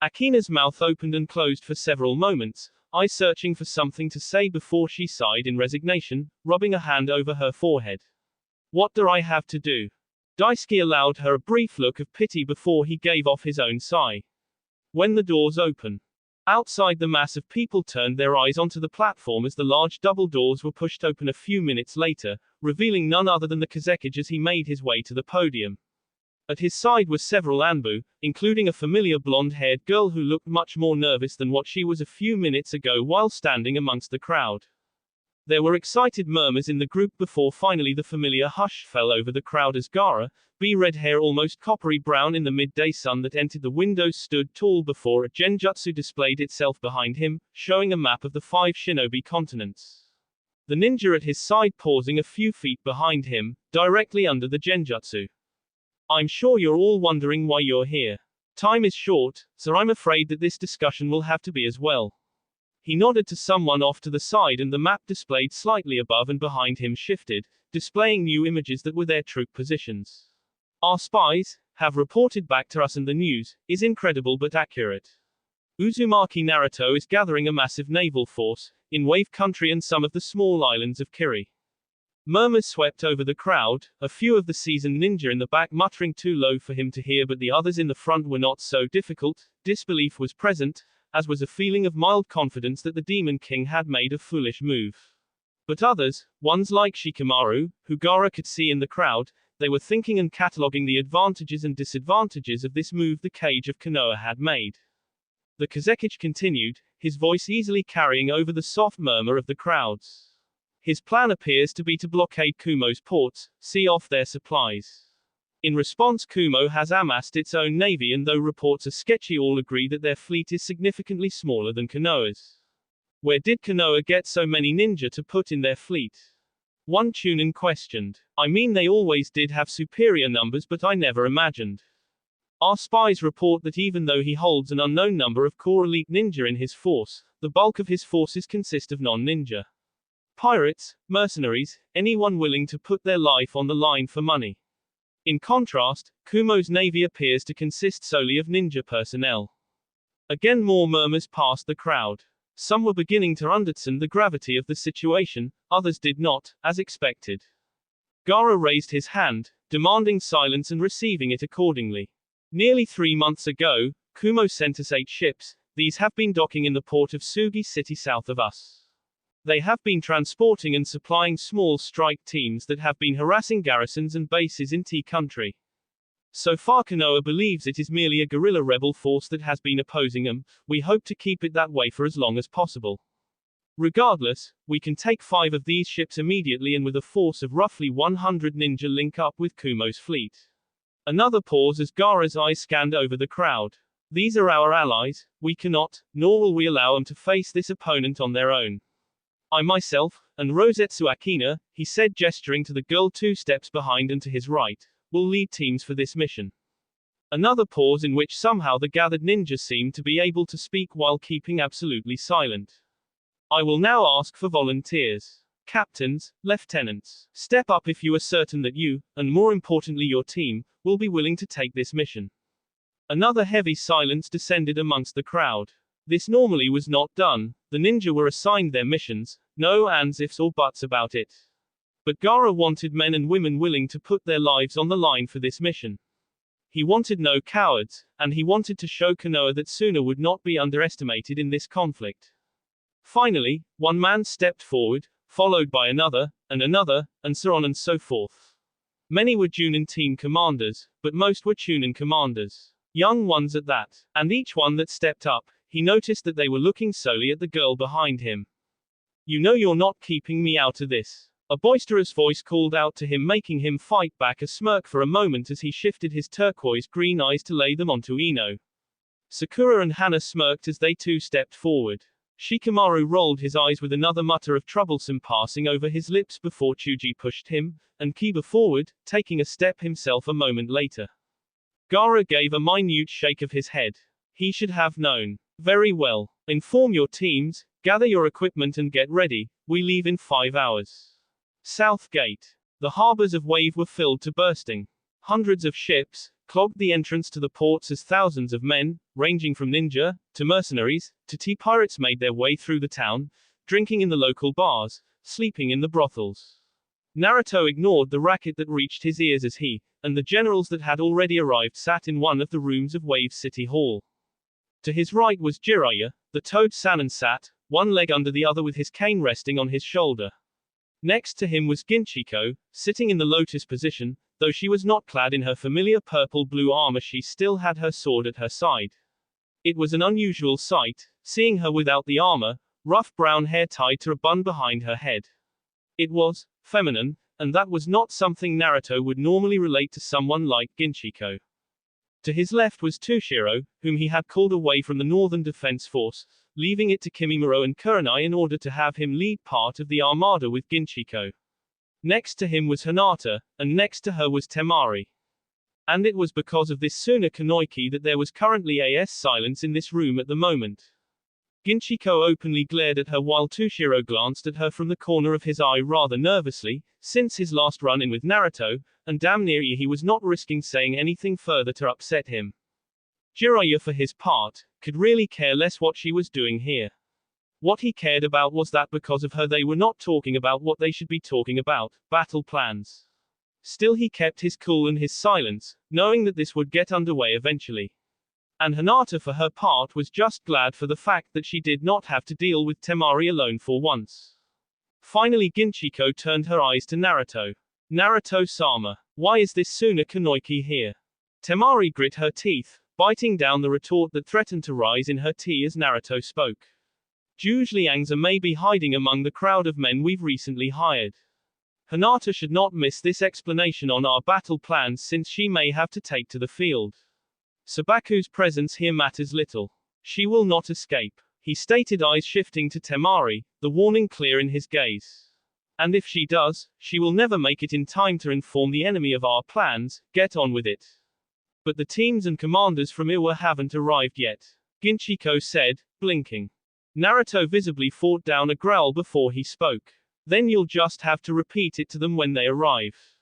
Akina's mouth opened and closed for several moments, eyes searching for something to say before she sighed in resignation, rubbing a hand over her forehead. What do I have to do? Daisuke allowed her a brief look of pity before he gave off his own sigh. When the doors open. Outside, the mass of people turned their eyes onto the platform as the large double doors were pushed open a few minutes later, revealing none other than the Kazekage as he made his way to the podium. At his side were several Anbu, including a familiar blonde-haired girl who looked much more nervous than what she was a few minutes ago while standing amongst the crowd. There were excited murmurs in the group before finally the familiar hush fell over the crowd as Gaara, red hair almost coppery brown in the midday sun that entered the windows, stood tall before a genjutsu displayed itself behind him, showing a map of the 5 shinobi continents. The ninja at his side pausing a few feet behind him, directly under the genjutsu. I'm sure you're all wondering why you're here. Time is short, so I'm afraid that this discussion will have to be as well. He nodded to someone off to the side and the map displayed slightly above and behind him shifted, displaying new images that were their troop positions. Our spies have reported back to us, and the news is incredible but accurate. Uzumaki Naruto is gathering a massive naval force in Wave Country and some of the small islands of Kiri. Murmurs swept over the crowd, a few of the seasoned ninja in the back muttering too low for him to hear, but the others in the front were not so difficult. Disbelief was present, as was a feeling of mild confidence that the Demon King had made a foolish move. But others, ones like Shikamaru, who Gaara could see in the crowd, they were thinking and cataloguing the advantages and disadvantages of this move the Cage of Konoha had made. The Kazekage continued, his voice easily carrying over the soft murmur of the crowds. His plan appears to be to blockade Kumo's ports, see off their supplies. In response, Kumo has amassed its own navy, and though reports are sketchy, all agree that their fleet is significantly smaller than Konoha's. Where did Konoha get so many ninja to put in their fleet? One Chunin questioned. I mean, they always did have superior numbers, but I never imagined. Our spies report that even though he holds an unknown number of core elite ninja in his force, the bulk of his forces consist of non-ninja. Pirates, mercenaries, anyone willing to put their life on the line for money. In contrast, Kumo's navy appears to consist solely of ninja personnel. Again more murmurs passed the crowd. Some were beginning to understand the gravity of the situation, others did not, as expected. Gaara raised his hand, demanding silence and receiving it accordingly. Nearly 3 months ago, Kumo sent us 8 ships. These have been docking in the port of Sugi City south of us. They have been transporting and supplying small strike teams that have been harassing garrisons and bases in T country. So far Konoha believes it is merely a guerrilla rebel force that has been opposing them. We hope to keep it that way for as long as possible. Regardless, we can take 5 of these ships immediately and with a force of roughly 100 ninja link up with Kumo's fleet. Another pause as Gaara's eyes scanned over the crowd. These are our allies, we cannot, nor will we allow them to face this opponent on their own. I myself, and Rosetsu Akina, he said gesturing to the girl 2 steps behind and to his right, will lead teams for this mission. Another pause in which somehow the gathered ninja seemed to be able to speak while keeping absolutely silent. I will now ask for volunteers. Captains, lieutenants, step up if you are certain that you, and more importantly your team, will be willing to take this mission. Another heavy silence descended amongst the crowd. This normally was not done, the ninja were assigned their missions, no ands, ifs or buts about it. But Gaara wanted men and women willing to put their lives on the line for this mission. He wanted no cowards, and he wanted to show Konoha that Suna would not be underestimated in this conflict. Finally, one man stepped forward, followed by another, and so on and so forth. Many were Junin team commanders, but most were Chunin commanders. Young ones at that. And each one that stepped up, he noticed that they were looking solely at the girl behind him. "You know you're not keeping me out of this." A boisterous voice called out to him, making him fight back a smirk for a moment as he shifted his turquoise-green eyes to lay them onto Ino. Sakura and Hana smirked as they too stepped forward. Shikamaru rolled his eyes with another mutter of troublesome passing over his lips before Chuji pushed him, and Kiba forward, taking a step himself a moment later. Gaara gave a minute shake of his head. He should have known. "Very well. Inform your teams, gather your equipment and get ready, we leave in 5 hours. South Gate. The harbors of Wave were filled to bursting. Hundreds of ships clogged the entrance to the ports as thousands of men, ranging from ninja, to mercenaries, to tea pirates made their way through the town, drinking in the local bars, sleeping in the brothels. Naruto ignored the racket that reached his ears as he, and the generals that had already arrived sat in one of the rooms of Wave City Hall. To his right was Jiraiya, the Toad Sannin sat, one leg under the other with his cane resting on his shoulder. Next to him was Ginchiko, sitting in the lotus position, though she was not clad in her familiar purple-blue armor, she still had her sword at her side. It was an unusual sight, seeing her without the armor, rough brown hair tied to a bun behind her head. It was feminine, and that was not something Naruto would normally relate to someone like Ginchiko. To his left was Tushiro, whom he had called away from the Northern Defense Force, leaving it to Kimimaro and Kurenai in order to have him lead part of the armada with Ginchiko. Next to him was Hinata, and next to her was Temari. And it was because of this Suna Kanoiki that there was currently silence in this room at the moment. Ginchiko openly glared at her while Tushiro glanced at her from the corner of his eye rather nervously, since his last run-in with Naruto, and damn near he was not risking saying anything further to upset him. Jiraiya, for his part, could really care less what she was doing here. What he cared about was that because of her they were not talking about what they should be talking about, battle plans. Still he kept his cool and his silence, knowing that this would get underway eventually. And Hinata for her part was just glad for the fact that she did not have to deal with Temari alone for once. Finally Ginchiko turned her eyes to Naruto. "Naruto-sama, why is this Suna Kanoiki here?" Temari grit her teeth, biting down the retort that threatened to rise in her tea as Naruto spoke. "Zhuge Liangza may be hiding among the crowd of men we've recently hired. Hinata should not miss this explanation on our battle plans since she may have to take to the field. Sabaku's presence here matters little. She will not escape," he stated, eyes shifting to Temari, the warning clear in his gaze. "And if she does, she will never make it in time to inform the enemy of our plans, get on with it." "But the teams and commanders from Iwa haven't arrived yet," Ginchiko said, blinking. Naruto visibly fought down a growl before he spoke. "Then you'll just have to repeat it to them when they arrive.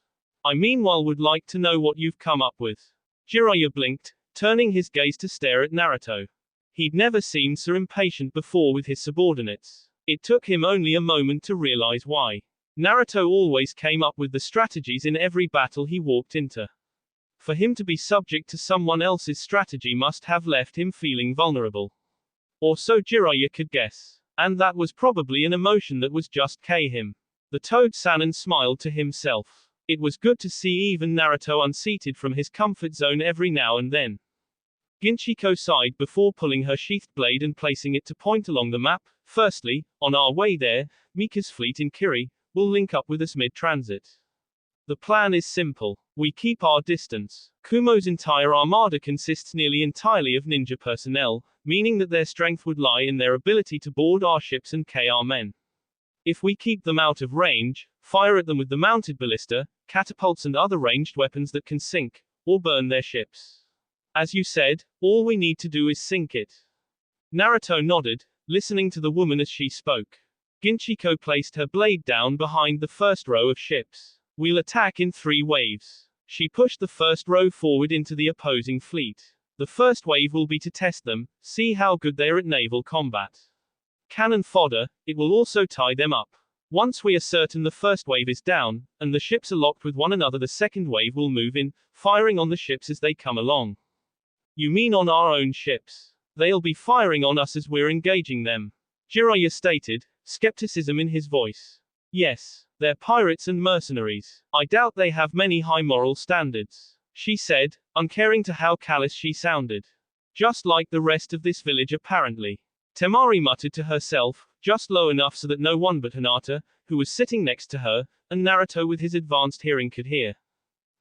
I meanwhile would like to know what you've come up with." Jiraiya blinked, turning his gaze to stare at Naruto. He'd never seemed so impatient before with his subordinates. It took him only a moment to realize why. Naruto always came up with the strategies in every battle he walked into. For him to be subject to someone else's strategy must have left him feeling vulnerable. Or so Jiraiya could guess. And that was probably an emotion that was just him. The Toad Sannin smiled to himself. It was good to see even Naruto unseated from his comfort zone every now and then. Ginchiko sighed before pulling her sheathed blade and placing it to point along the map. "Firstly, on our way there, Mika's fleet in Kiri will link up with us mid-transit. The plan is simple. We keep our distance. Kumo's entire armada consists nearly entirely of ninja personnel, meaning that their strength would lie in their ability to board our ships and kill our men. If we keep them out of range, fire at them with the mounted ballista, catapults and other ranged weapons that can sink, or burn their ships. As you said, all we need to do is sink it." Naruto nodded, listening to the woman as she spoke. Ginchiko placed her blade down behind the first row of ships. "We'll attack in 3 waves. She pushed the first row forward into the opposing fleet. The first wave will be to test them, see how good they are at naval combat. Cannon fodder, it will also tie them up. Once we are certain the first wave is down, and the ships are locked with one another, the second wave will move in, firing on the ships as they come along. You mean on our own ships? They'll be firing on us as we're engaging them, Jiraiya stated, skepticism in his voice. Yes, they're pirates and mercenaries. I doubt they have many high moral standards, she said, uncaring to how callous she sounded. Just like the rest of this village apparently. Temari muttered to herself, just low enough so that no one but Hinata, who was sitting next to her, and Naruto with his advanced hearing could hear.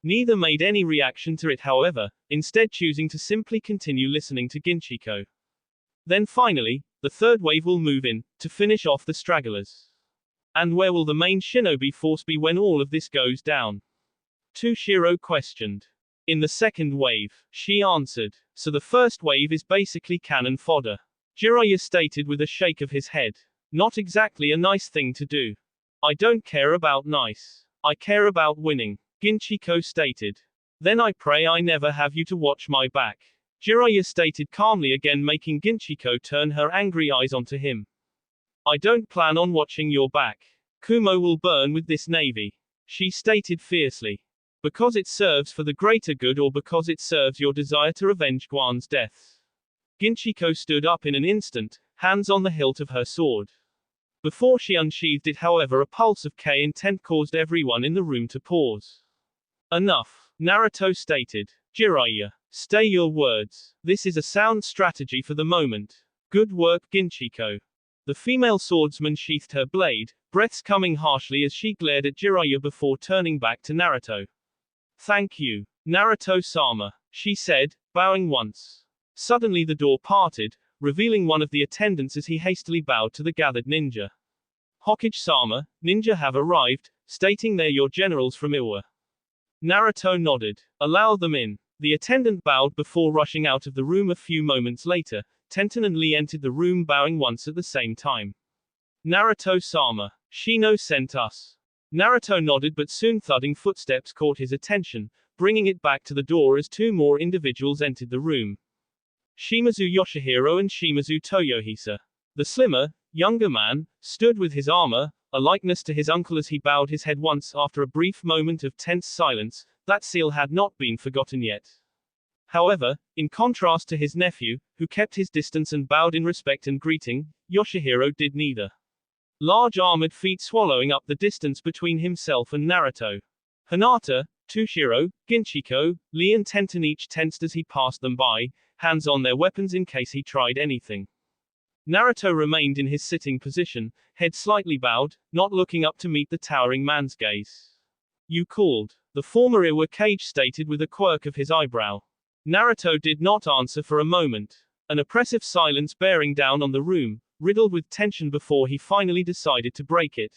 Neither made any reaction to it, however, instead choosing to simply continue listening to Ginchiko. Then finally, the third wave will move in, to finish off the stragglers. And where will the main shinobi force be when all of this goes down? Toshiro questioned. In the second wave, she answered. So the first wave is basically cannon fodder, Jiraiya stated with a shake of his head. Not exactly a nice thing to do. I don't care about nice. I care about winning, Ginchiko stated. Then I pray I never have you to watch my back, Jiraiya stated calmly, again making Ginchiko turn her angry eyes onto him. I don't plan on watching your back. Kumo will burn with this navy, she stated fiercely. Because it serves for the greater good or because it serves your desire to revenge Guan's death? Ginchiko stood up in an instant, hands on the hilt of her sword. Before she unsheathed it, however, a pulse of intent caused everyone in the room to pause. Enough, Naruto stated. Jiraiya, stay your words. This is a sound strategy for the moment. Good work, Ginchiko. The female swordsman sheathed her blade, breaths coming harshly as she glared at Jiraiya before turning back to Naruto. Thank you, Naruto-sama, she said, bowing once. Suddenly the door parted, revealing one of the attendants as he hastily bowed to the gathered ninja. Hokage-sama, ninja have arrived, stating they're your generals from Iwa. Naruto nodded. Allow them in. The attendant bowed before rushing out of the room. A few moments later, Tenten and Lee entered the room bowing once at the same time. Naruto-sama, Shino sent us. Naruto nodded, but soon thudding footsteps caught his attention, bringing it back to the door as two more individuals entered the room. Shimazu Yoshihiro and Shimazu Toyohisa. The slimmer, younger man, stood with his armor, a likeness to his uncle, as he bowed his head once after a brief moment of tense silence. That seal had not been forgotten yet. However, in contrast to his nephew, who kept his distance and bowed in respect and greeting, Yoshihiro did neither. Large armored feet swallowing up the distance between himself and Naruto. Hinata, Toshiro, Ginchiko, Lee and Tenten each tensed as he passed them by, hands on their weapons in case he tried anything. Naruto remained in his sitting position, head slightly bowed, not looking up to meet the towering man's gaze. You called, the former Iwakage stated with a quirk of his eyebrow. Naruto did not answer for a moment. An oppressive silence bearing down on the room, riddled with tension before he finally decided to break it.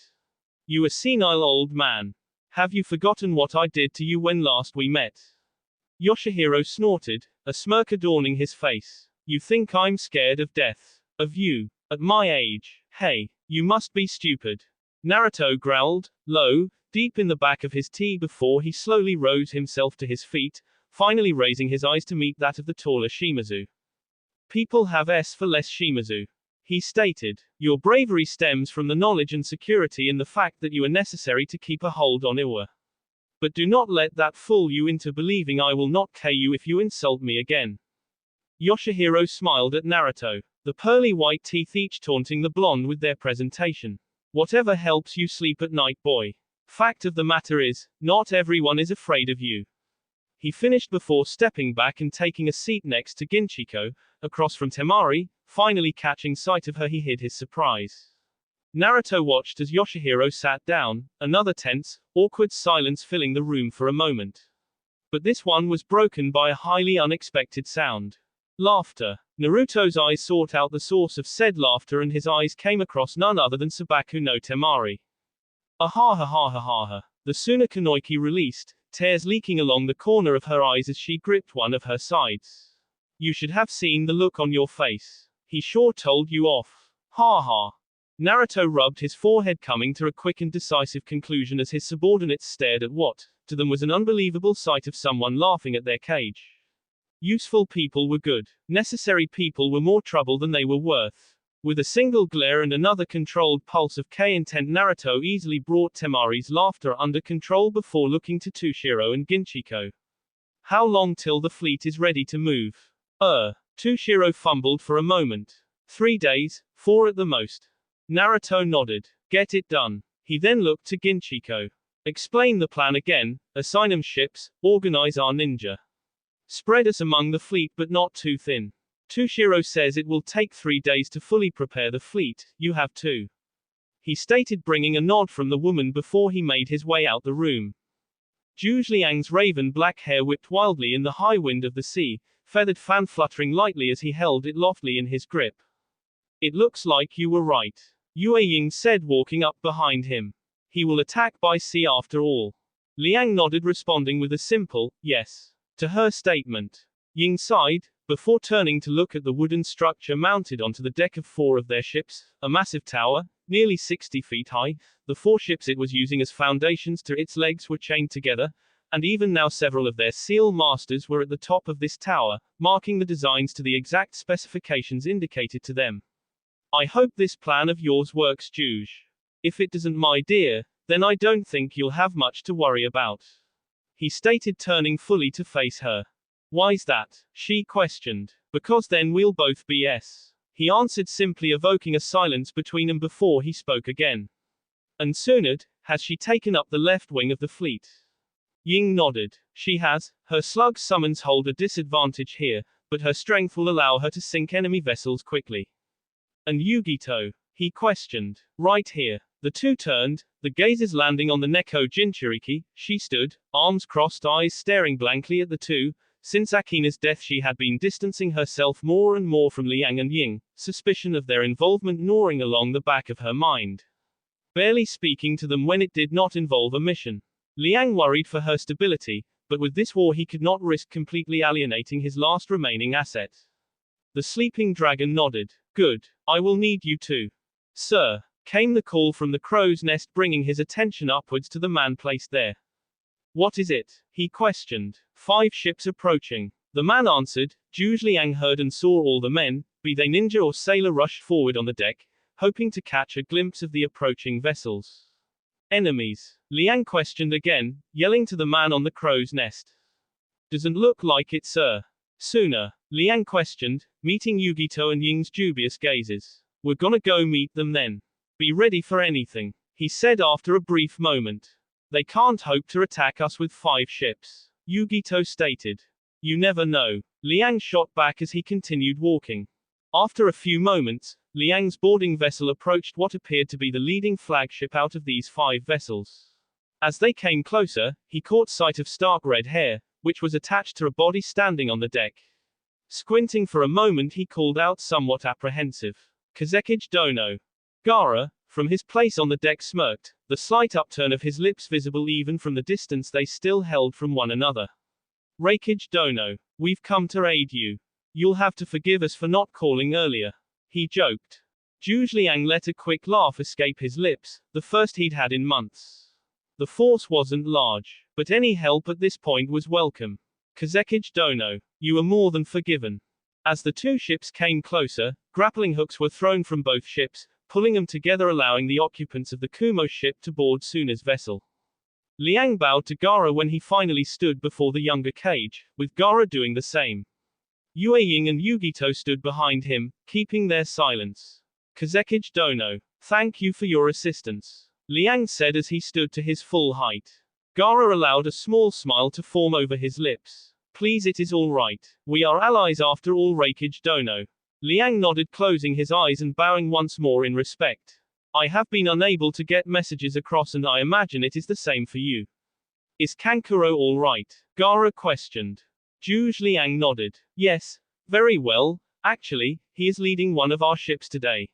You a senile old man. Have you forgotten what I did to you when last we met? Yoshihiro snorted, a smirk adorning his face. You think I'm scared of death? Of you? At my age? Hey, you must be stupid. Naruto growled, low, deep in the back of his tea before he slowly rose himself to his feet, finally raising his eyes to meet that of the taller Shimazu. People have S for less, Shimazu, he stated. Your bravery stems from the knowledge and security in the fact that you are necessary to keep a hold on Iwa. But do not let that fool you into believing I will not kill you if you insult me again. Yoshihiro smiled at Naruto, the pearly white teeth each taunting the blonde with their presentation. Whatever helps you sleep at night, boy. Fact of the matter is, not everyone is afraid of you. He finished before stepping back and taking a seat next to Ginchiko, across from Temari. Finally catching sight of her, he hid his surprise. Naruto watched as Yoshihiro sat down, another tense, awkward silence filling the room for a moment. But this one was broken by a highly unexpected sound. Laughter. Naruto's eyes sought out the source of said laughter and his eyes came across none other than Sabaku no Temari. Ah ha ha ha ha ha ha. The Suna Kanoiki released, tears leaking along the corner of her eyes as she gripped one of her sides. You should have seen the look on your face. He sure told you off. Ha ha. Naruto rubbed his forehead, coming to a quick and decisive conclusion as his subordinates stared at what, to them, was an unbelievable sight of someone laughing at their cage. Useful people were good. Necessary people were more trouble than they were worth. With a single glare and another controlled pulse of K-intent, Naruto easily brought Temari's laughter under control before looking to Tushiro and Ginchiko. How long till the fleet is ready to move? Tushiro fumbled for a moment. 3 days, 4 at the most. Naruto nodded. Get it done. He then looked to Ginchiko. Explain the plan again, assign 'em ships, organize our ninja. Spread us among the fleet but not too thin. Tushiro says it will take 3 days to fully prepare the fleet, you have 2. He stated, bringing a nod from the woman before he made his way out the room. Zhu Liang's raven black hair whipped wildly in the high wind of the sea, feathered fan fluttering lightly as he held it loftily in his grip. It looks like you were right, Yue Ying said, walking up behind him. He will attack by sea after all. Liang nodded, responding with a simple, yes, to her statement. Ying sighed, before turning to look at the wooden structure mounted onto the deck of 4 of their ships, a massive tower, nearly 60 feet high. The 4 ships it was using as foundations to its legs were chained together, and even now several of their seal masters were at the top of this tower, marking the designs to the exact specifications indicated to them. I hope this plan of yours works, Juge. If it doesn't, my dear, then I don't think you'll have much to worry about. He stated, turning fully to face her. Why's that? She questioned. Because then we'll both be S. He answered, simply evoking a silence between them before he spoke again. And Sunad, has she taken up the left wing of the fleet? Ying nodded. She has. Her slug summons hold a disadvantage here, but her strength will allow her to sink enemy vessels quickly. And Yugito? He questioned. Right here. The two turned, the gazes landing on the Neko Jinchuriki. She stood, arms crossed, eyes staring blankly at the two. Since Akina's death she had been distancing herself more and more from Liang and Ying, suspicion of their involvement gnawing along the back of her mind. Barely speaking to them when it did not involve a mission. Liang worried for her stability, but with this war he could not risk completely alienating his last remaining asset. The sleeping dragon nodded. Good. I will need you too. Sir, came the call from the crow's nest, bringing his attention upwards to the man placed there. What is it? He questioned. 5 ships approaching. The man answered. Zhu Liang heard and saw all the men, be they ninja or sailor, rushed forward on the deck, hoping to catch a glimpse of the approaching vessels. Enemies? Liang questioned again, yelling to the man on the crow's nest. Doesn't look like it, sir. Sooner? Liang questioned, meeting Yugito and Ying's dubious gazes. We're gonna go meet them then. Be ready for anything, he said after a brief moment. They can't hope to attack us with 5 ships, Yugito stated. You never know. Liang shot back as he continued walking. After a few moments, Liang's boarding vessel approached what appeared to be the leading flagship out of these 5 vessels. As they came closer, he caught sight of stark red hair, which was attached to a body standing on the deck. Squinting for a moment he called out, somewhat apprehensive. Kazekage Dono. Gaara, from his place on the deck, smirked, the slight upturn of his lips visible even from the distance they still held from one another. Reikage Dono. We've come to aid you. You'll have to forgive us for not calling earlier. He joked. Zhu Liang let a quick laugh escape his lips, the first he'd had in months. The force wasn't large, but any help at this point was welcome. Kazekage Dono. You are more than forgiven. As the 2 ships came closer, grappling hooks were thrown from both ships, pulling them together, allowing the occupants of the Kumo ship to board Suna's vessel. Liang bowed to Gaara when he finally stood before the younger Cage, with Gaara doing the same. Yue Ying and Yugito stood behind him, keeping their silence. Kazekage Dono. Thank you for your assistance, Liang said as he stood to his full height. Gaara allowed a small smile to form over his lips. Please, it is all right. We are allies after all, Reikage Dono. Liang nodded, closing his eyes and bowing once more in respect. I have been unable to get messages across, and I imagine it is the same for you. Is Kankuro all right? Gaara questioned. Zhu Liang nodded. Yes, very well. Actually, he is leading one of our ships today.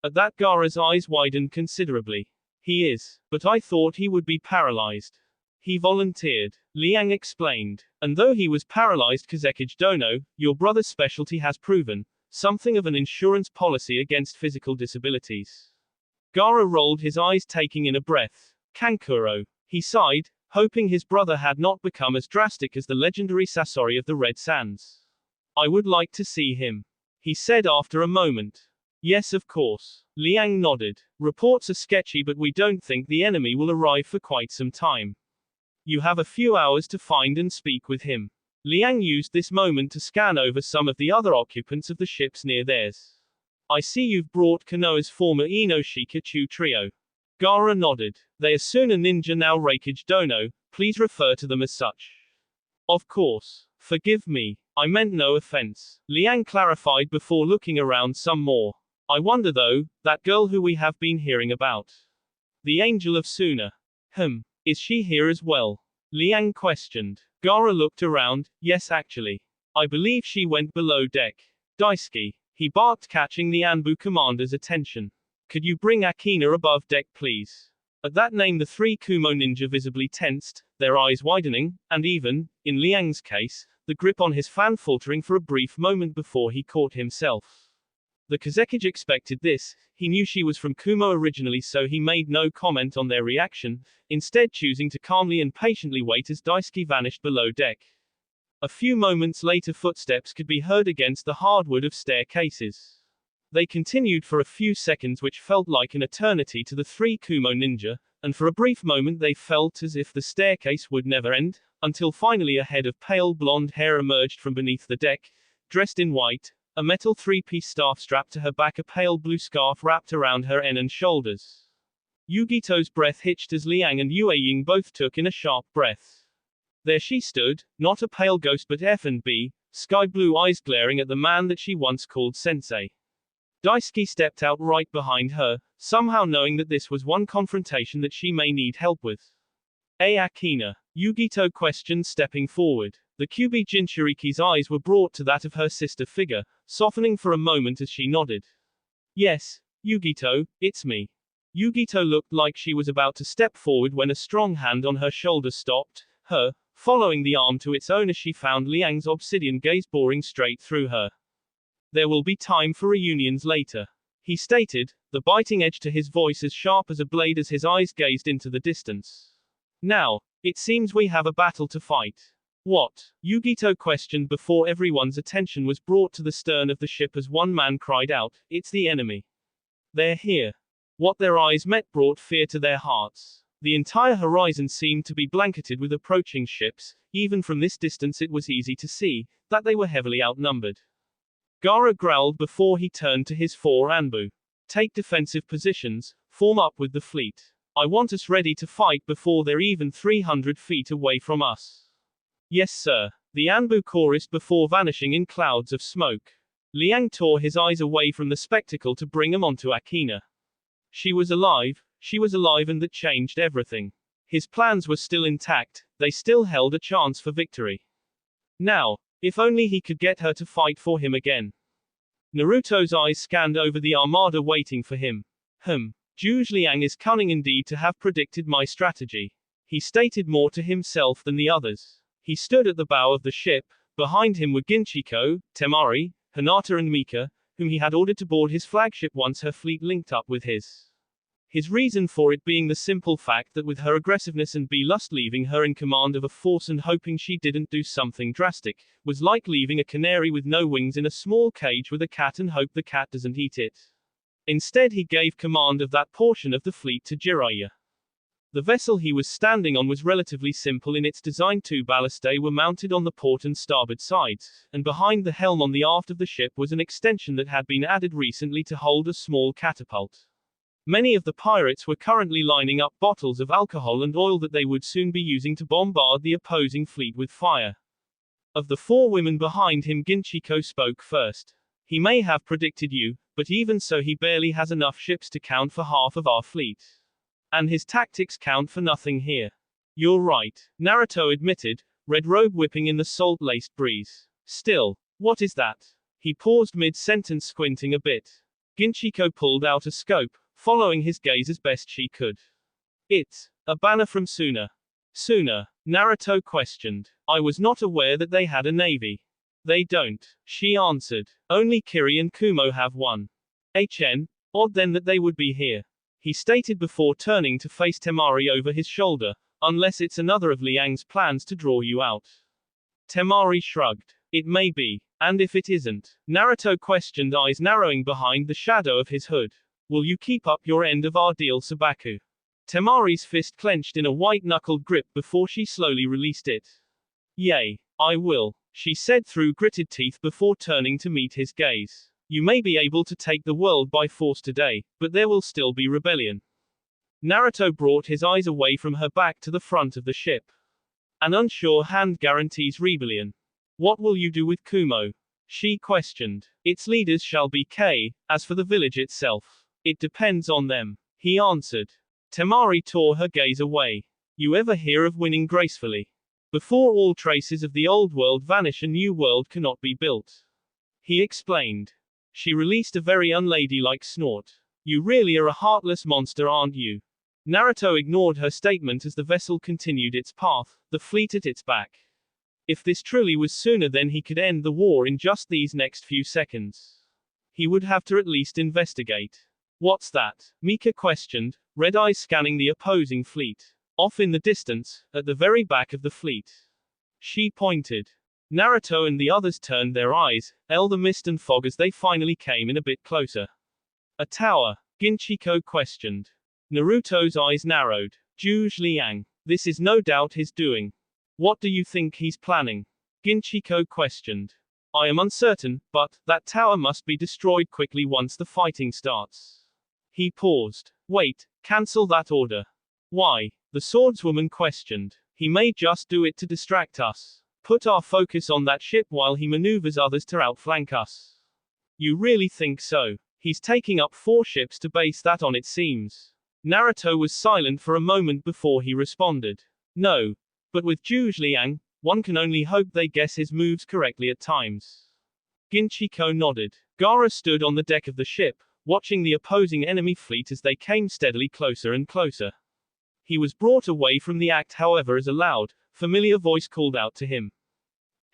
At that, Gaara's eyes widened considerably. He is, but I thought he would be paralyzed. He volunteered, Liang explained. And though he was paralyzed, Kazekage Dono, your brother's specialty has proven something of an insurance policy against physical disabilities. Gaara rolled his eyes, taking in a breath. Kankuro. He sighed, hoping his brother had not become as drastic as the legendary Sasori of the Red Sands. I would like to see him, he said after a moment. Yes, of course. Liang nodded. Reports are sketchy, but we don't think the enemy will arrive for quite some time. You have a few hours to find and speak with him. Liang used this moment to scan over some of the other occupants of the ships near theirs. I see you've brought Konoha's former Inoshika-chu trio. Gaara nodded. They are Suna Ninja, now Reikage Dono, please refer to them as such. Of course. Forgive me. I meant no offense. Liang clarified before looking around some more. I wonder though, that girl who we have been hearing about. The Angel of Suna. Is she here as well? Liang questioned. Gaara looked around. Yes, actually. I believe she went below deck. Daisuke. He barked, catching the Anbu commander's attention. Could you bring Akina above deck, please? At that name the three Kumo ninja visibly tensed, their eyes widening, and even, in Liang's case, the grip on his fan faltering for a brief moment before he caught himself. The Kazekage expected this. He knew she was from Kumo originally, so he made no comment on their reaction, instead choosing to calmly and patiently wait as Daisuke vanished below deck. A few moments later footsteps could be heard against the hardwood of staircases. They continued for a few seconds, which felt like an eternity to the three Kumo ninja, and for a brief moment they felt as if the staircase would never end, until finally a head of pale blonde hair emerged from beneath the deck, dressed in white, a metal three-piece staff strapped to her back, a pale blue scarf wrapped around her en and shoulders. Yugito's breath hitched as Liang and Yue both took in a sharp breath. There she stood, not a pale ghost but F&B, sky blue eyes glaring at the man that she once called sensei. Daisuke stepped out right behind her, somehow knowing that this was one confrontation that she may need help with. Akina? Yugito questioned, stepping forward. The Kyubi Jinchuriki's eyes were brought to that of her sister figure, softening for a moment as she nodded. Yes, Yugito, it's me. Yugito looked like she was about to step forward when a strong hand on her shoulder stopped her. Following the arm to its owner, she found Liang's obsidian gaze boring straight through her. There will be time for reunions later, he stated, the biting edge to his voice as sharp as a blade as his eyes gazed into the distance. Now, it seems we have a battle to fight. What? Yugito questioned before everyone's attention was brought to the stern of the ship as one man cried out, it's the enemy. They're here. What their eyes met brought fear to their hearts. The entire horizon seemed to be blanketed with approaching ships. Even from this distance it was easy to see that they were heavily outnumbered. Gaara growled before he turned to his four Anbu. Take defensive positions, form up with the fleet. I want us ready to fight before they're even 300 feet away from us. Yes, sir. The Anbu chorused before vanishing in clouds of smoke. Liang tore his eyes away from the spectacle to bring them onto Akina. She was alive, and that changed everything. His plans were still intact, they still held a chance for victory. Now, if only he could get her to fight for him again. Naruto's eyes scanned over the armada waiting for him. Zhuge Liang is cunning indeed to have predicted my strategy. He stated more to himself than the others. He stood at the bow of the ship. Behind him were Ginchiko, Temari, Hinata and Mika, whom he had ordered to board his flagship once her fleet linked up with his. His reason for it being the simple fact that with her aggressiveness and lust leaving her in command of a force and hoping she didn't do something drastic, was like leaving a canary with no wings in a small cage with a cat and hope the cat doesn't eat it. Instead he gave command of that portion of the fleet to Jiraiya. The vessel he was standing on was relatively simple in its design. Two ballistae were mounted on the port and starboard sides, and behind the helm on the aft of the ship was an extension that had been added recently to hold a small catapult. Many of the pirates were currently lining up bottles of alcohol and oil that they would soon be using to bombard the opposing fleet with fire. Of the four women behind him, Ginchiko spoke first. He may have predicted you, but even so he barely has enough ships to count for half of our fleet. And his tactics count for nothing here. You're right, Naruto admitted, red robe whipping in the salt-laced breeze. Still, what is that? He paused mid-sentence, squinting a bit. Ginchiko pulled out a scope, following his gaze as best she could. It's a banner from Suna. Suna? Naruto questioned. I was not aware that they had a navy. They don't, she answered. Only Kiri and Kumo have one. Odd then that they would be here. He stated before turning to face Temari over his shoulder, unless it's another of Liang's plans to draw you out. Temari shrugged. It may be. And if it isn't? Naruto questioned, eyes narrowing behind the shadow of his hood. Will you keep up your end of our deal, Sabaku? Temari's fist clenched in a white-knuckled grip before she slowly released it. Yay, I will, she said through gritted teeth before turning to meet his gaze. You may be able to take the world by force today, but there will still be rebellion. Naruto brought his eyes away from her back to the front of the ship. An unsure hand guarantees rebellion. What will you do with Kumo? She questioned. Its leaders shall be K. As for the village itself, it depends on them, he answered. Temari tore her gaze away. You ever hear of winning gracefully? Before all traces of the old world vanish, a new world cannot be built, he explained. She released a very unladylike snort. You really are a heartless monster, aren't you? Naruto ignored her statement as the vessel continued its path, the fleet at its back. If this truly was sooner, then he could end the war in just these next few seconds. He would have to at least investigate. What's that? Mika questioned, red eyes scanning the opposing fleet. Off in the distance, at the very back of the fleet. She pointed. Naruto and the others turned their eyes, the mist and fog as they finally came in a bit closer. A tower? Ginchiko questioned. Naruto's eyes narrowed. Zhuge Liang. This is no doubt his doing. What do you think he's planning? Ginchiko questioned. I am uncertain, but that tower must be destroyed quickly once the fighting starts. He paused. Wait, cancel that order. Why? The swordswoman questioned. He may just do it to distract us. Put our focus on that ship while he maneuvers others to outflank us. You really think so? He's taking up 4 ships to base that on, it seems. Naruto was silent for a moment before he responded. No. But with Zhuge Liang, one can only hope they guess his moves correctly at times. Ginchiko nodded. Gaara stood on the deck of the ship, watching the opposing enemy fleet as they came steadily closer and closer. He was brought away from the act, however, as a loud, familiar voice called out to him.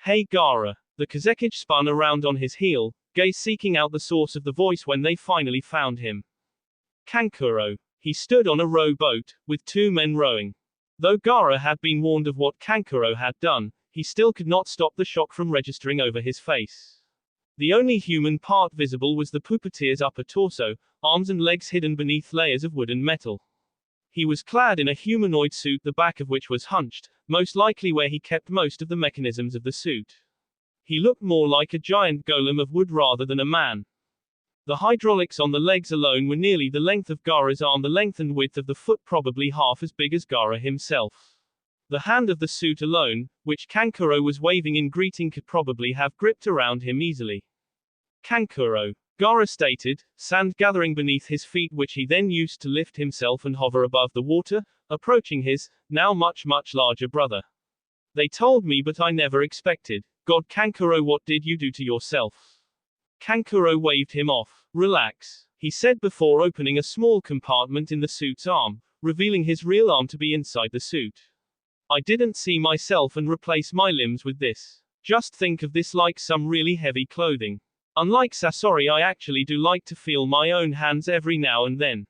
Hey Gaara. The Kazekage spun around on his heel, gaze seeking out the source of the voice when they finally found him. Kankuro. He stood on a rowboat, with 2 men rowing. Though Gaara had been warned of what Kankuro had done, he still could not stop the shock from registering over his face. The only human part visible was the puppeteer's upper torso, arms and legs hidden beneath layers of wood and metal. He was clad in a humanoid suit, the back of which was hunched, most likely where he kept most of the mechanisms of the suit. He looked more like a giant golem of wood rather than a man. The hydraulics on the legs alone were nearly the length of Gaara's arm, the length and width of the foot probably half as big as Gaara himself. The hand of the suit alone, which Kankuro was waving in greeting, could probably have gripped around him easily. Kankuro. Gaara stated, sand gathering beneath his feet which he then used to lift himself and hover above the water, approaching his, now much larger brother. They told me but I never expected. God Kankuro, what did you do to yourself? Kankuro waved him off. Relax, he said before opening a small compartment in the suit's arm, revealing his real arm to be inside the suit. I didn't see myself and replace my limbs with this. Just think of this like some really heavy clothing. Unlike Sasori, I actually do like to feel my own hands every now and then.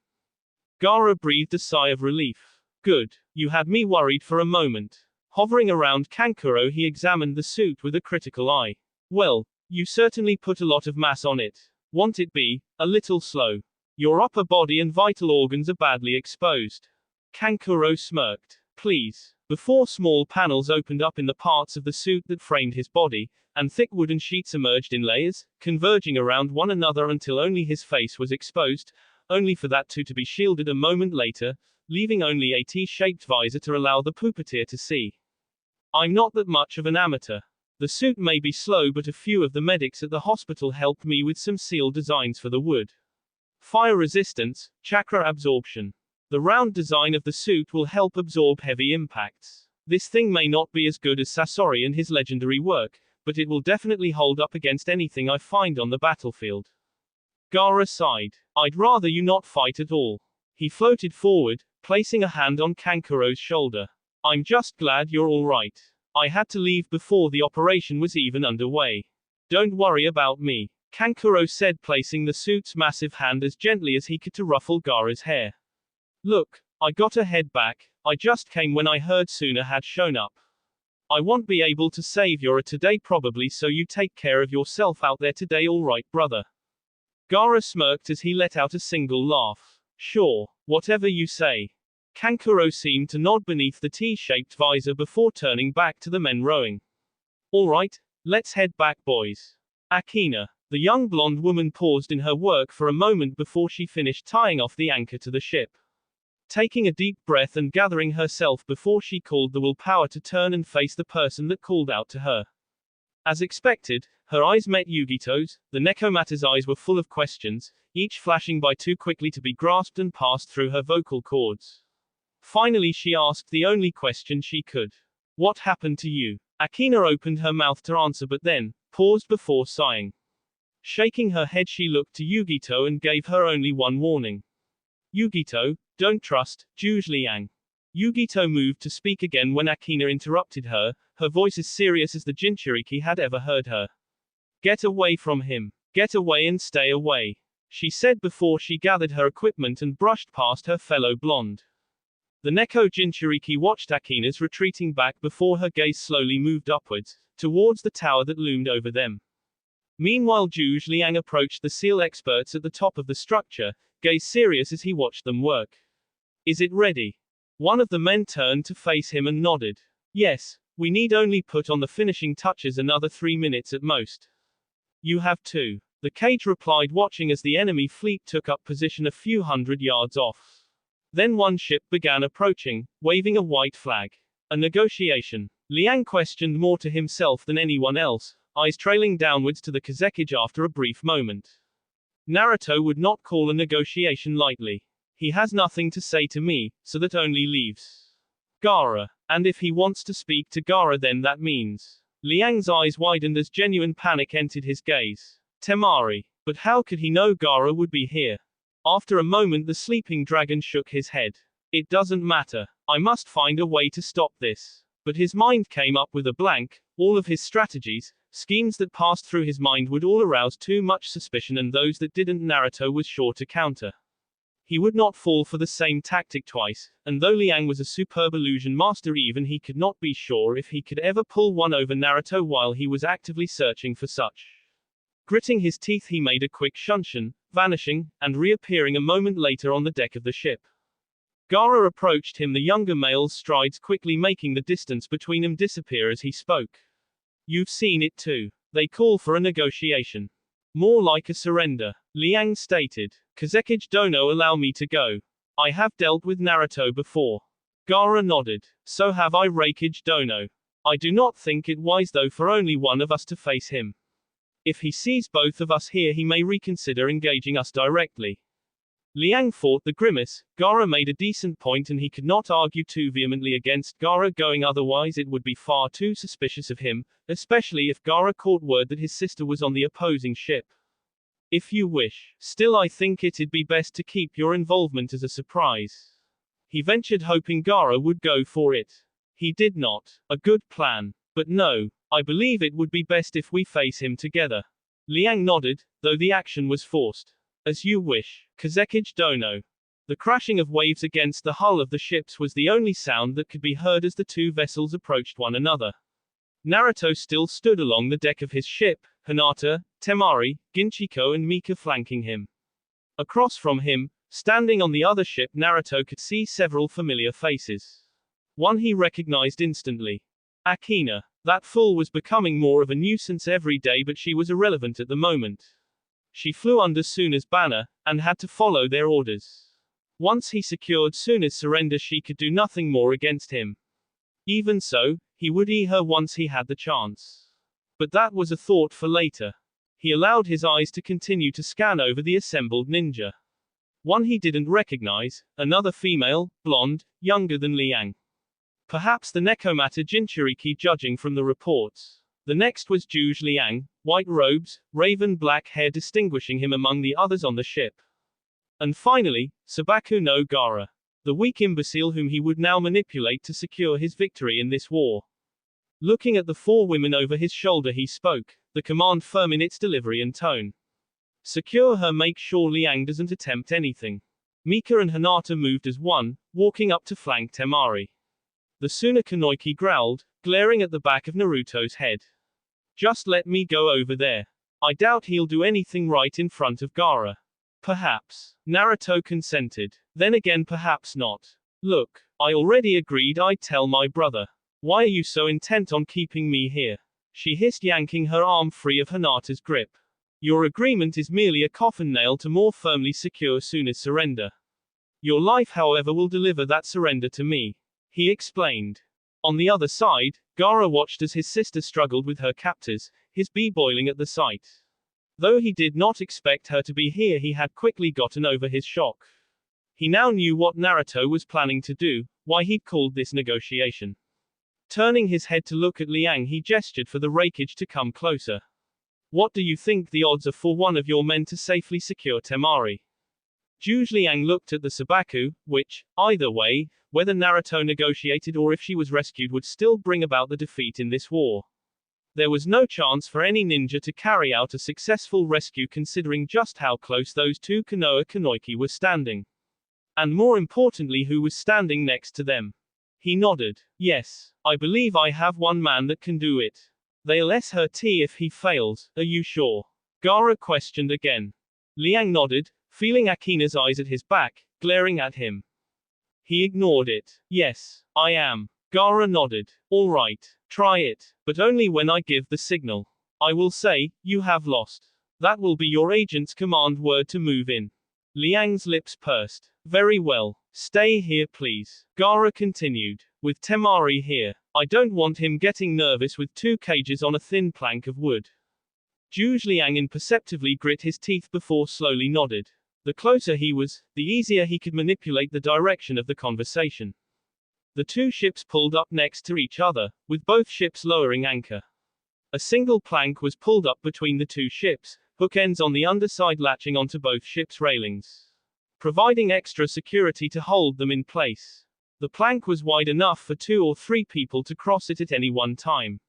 Gaara breathed a sigh of relief. Good. You had me worried for a moment. Hovering around Kankuro, he examined the suit with a critical eye. Well, you certainly put a lot of mass on it. Won't it be a little slow? Your upper body and vital organs are badly exposed. Kankuro smirked. Please. Before small panels opened up in the parts of the suit that framed his body, and thick wooden sheets emerged in layers, converging around one another until only his face was exposed, only for that too to be shielded a moment later, leaving only a T-shaped visor to allow the puppeteer to see. I'm not that much of an amateur. The suit may be slow, but a few of the medics at the hospital helped me with some seal designs for the wood. Fire resistance, chakra absorption. The round design of the suit will help absorb heavy impacts. This thing may not be as good as Sasori and his legendary work, but it will definitely hold up against anything I find on the battlefield. Gaara sighed. I'd rather you not fight at all. He floated forward, placing a hand on Kankuro's shoulder. I'm just glad you're all right. I had to leave before the operation was even underway. Don't worry about me, Kankuro said, placing the suit's massive hand as gently as he could to ruffle Gaara's hair. Look, I got a head back. I just came when I heard Suna had shown up. I won't be able to save Yura today probably, so you take care of yourself out there today, alright brother? Gaara smirked as he let out a single laugh. Sure, whatever you say. Kankuro seemed to nod beneath the T-shaped visor before turning back to the men rowing. Alright, let's head back boys. Akina. The young blonde woman paused in her work for a moment before she finished tying off the anchor to the ship. Taking a deep breath and gathering herself before she called the willpower to turn and face the person that called out to her. As expected, her eyes met Yugito's. The Nekomata's eyes were full of questions, each flashing by too quickly to be grasped and passed through her vocal cords. Finally she asked the only question she could. What happened to you? Akina opened her mouth to answer but then, paused before sighing. Shaking her head she looked to Yugito and gave her only one warning. Yugito, don't trust Zhuge Liang. Yugito moved to speak again when Akina interrupted her, her voice as serious as the Jinchuriki had ever heard her. Get away from him. Get away and stay away, she said before she gathered her equipment and brushed past her fellow blonde. The Neko Jinchuriki watched Akina's retreating back before her gaze slowly moved upwards, towards the tower that loomed over them. Meanwhile Zhuge Liang approached the seal experts at the top of the structure, gaze serious as he watched them work. Is it ready? One of the men turned to face him and nodded. Yes, we need only put on the finishing touches, another 3 minutes at most. You have too. The Cage replied, watching as the enemy fleet took up position a few hundred yards off. Then one ship began approaching, waving a white flag. A negotiation. Liang questioned more to himself than anyone else, eyes trailing downwards to the Kazekage after a brief moment. Naruto would not call a negotiation lightly. He has nothing to say to me, so that only leaves Gaara. And if he wants to speak to Gaara, then that means. Liang's eyes widened as genuine panic entered his gaze. Temari. But how could he know Gaara would be here? After a moment the sleeping dragon shook his head. It doesn't matter. I must find a way to stop this. But his mind came up with a blank. All of his strategies, schemes that passed through his mind would all arouse too much suspicion, and those that didn't Naruto was sure to counter. He would not fall for the same tactic twice, and though Liang was a superb illusion master, even he could not be sure if he could ever pull one over Naruto while he was actively searching for such. Gritting his teeth he made a quick shunshin, vanishing, and reappearing a moment later on the deck of the ship. Gaara approached him, the younger male's strides quickly making the distance between them disappear as he spoke. You've seen it too. They call for a negotiation. More like a surrender. Liang stated. Kazekage Dono, allow me to go. I have dealt with Naruto before. Gaara nodded. So have I, Reikage Dono. I do not think it wise though for only one of us to face him. If he sees both of us here he may reconsider engaging us directly. Liang fought the grimace. Gaara made a decent point and he could not argue too vehemently against Gaara going, otherwise it would be far too suspicious of him, especially if Gaara caught word that his sister was on the opposing ship. If you wish. Still I think it'd be best to keep your involvement as a surprise. He ventured, hoping Gaara would go for it. He did not. A good plan. But no. I believe it would be best if we face him together. Liang nodded, though the action was forced. As you wish. Kazekage Dono. The crashing of waves against the hull of the ships was the only sound that could be heard as the two vessels approached one another. Naruto still stood along the deck of his ship, Hinata, Temari, Ginchiko and Mika flanking him. Across from him, standing on the other ship, Naruto could see several familiar faces. One he recognized instantly. Akina. That fool was becoming more of a nuisance every day, but she was irrelevant at the moment. She flew under Suna's banner, and had to follow their orders. Once he secured Suna's surrender she could do nothing more against him. Even so, he would eat her once he had the chance. But that was a thought for later. He allowed his eyes to continue to scan over the assembled ninja. One he didn't recognize, another female, blonde, younger than Liang. Perhaps the Nekomata Jinchuriki, judging from the reports. The next was Zhuge Liang, white robes, raven black hair distinguishing him among the others on the ship. And finally, Sabaku no Gaara. The weak imbecile whom he would now manipulate to secure his victory in this war. Looking at the four women over his shoulder he spoke, the command firm in its delivery and tone. Secure her, make sure Liang doesn't attempt anything. Mika and Hinata moved as one, walking up to flank Temari. The Tsunekunoiki growled, glaring at the back of Naruto's head. Just let me go over there. I doubt he'll do anything right in front of Gaara. Perhaps. Naruto consented. Then again perhaps not. Look, I already agreed I'd tell my brother. Why are you so intent on keeping me here? She hissed, yanking her arm free of Hinata's grip. Your agreement is merely a coffin nail to more firmly secure Suna's surrender. Your life, however, will deliver that surrender to me, he explained. On the other side, Gaara watched as his sister struggled with her captors, his bee boiling at the sight. Though he did not expect her to be here, he had quickly gotten over his shock. He now knew what Naruto was planning to do, why he'd called this negotiation. Turning his head to look at Liang, he gestured for the Raikage to come closer. What do you think the odds are for one of your men to safely secure Temari? Liang looked at the Sabaku, which, either way, whether Naruto negotiated or if she was rescued, would still bring about the defeat in this war. There was no chance for any ninja to carry out a successful rescue, considering just how close those two Konoha Kunoiki were standing. And more importantly, who was standing next to them. He nodded. Yes, I believe I have one man that can do it. They'll hurt if he fails, are you sure? Gaara questioned again. Liang nodded, feeling Akina's eyes at his back, glaring at him. He ignored it. Yes, I am. Gaara nodded. All right, try it, but only when I give the signal. I will say, you have lost. That will be your agent's command word to move in. Liang's lips pursed. Very well. Stay here please. Gaara continued. With Temari here, I don't want him getting nervous with two cages on a thin plank of wood. Liang imperceptibly grit his teeth before slowly nodded. The closer he was, the easier he could manipulate the direction of the conversation. The two ships pulled up next to each other, with both ships lowering anchor. A single plank was pulled up between the two ships, hookends on the underside latching onto both ships' railings, providing extra security to hold them in place. The plank was wide enough for 2 or 3 people to cross it at any one time.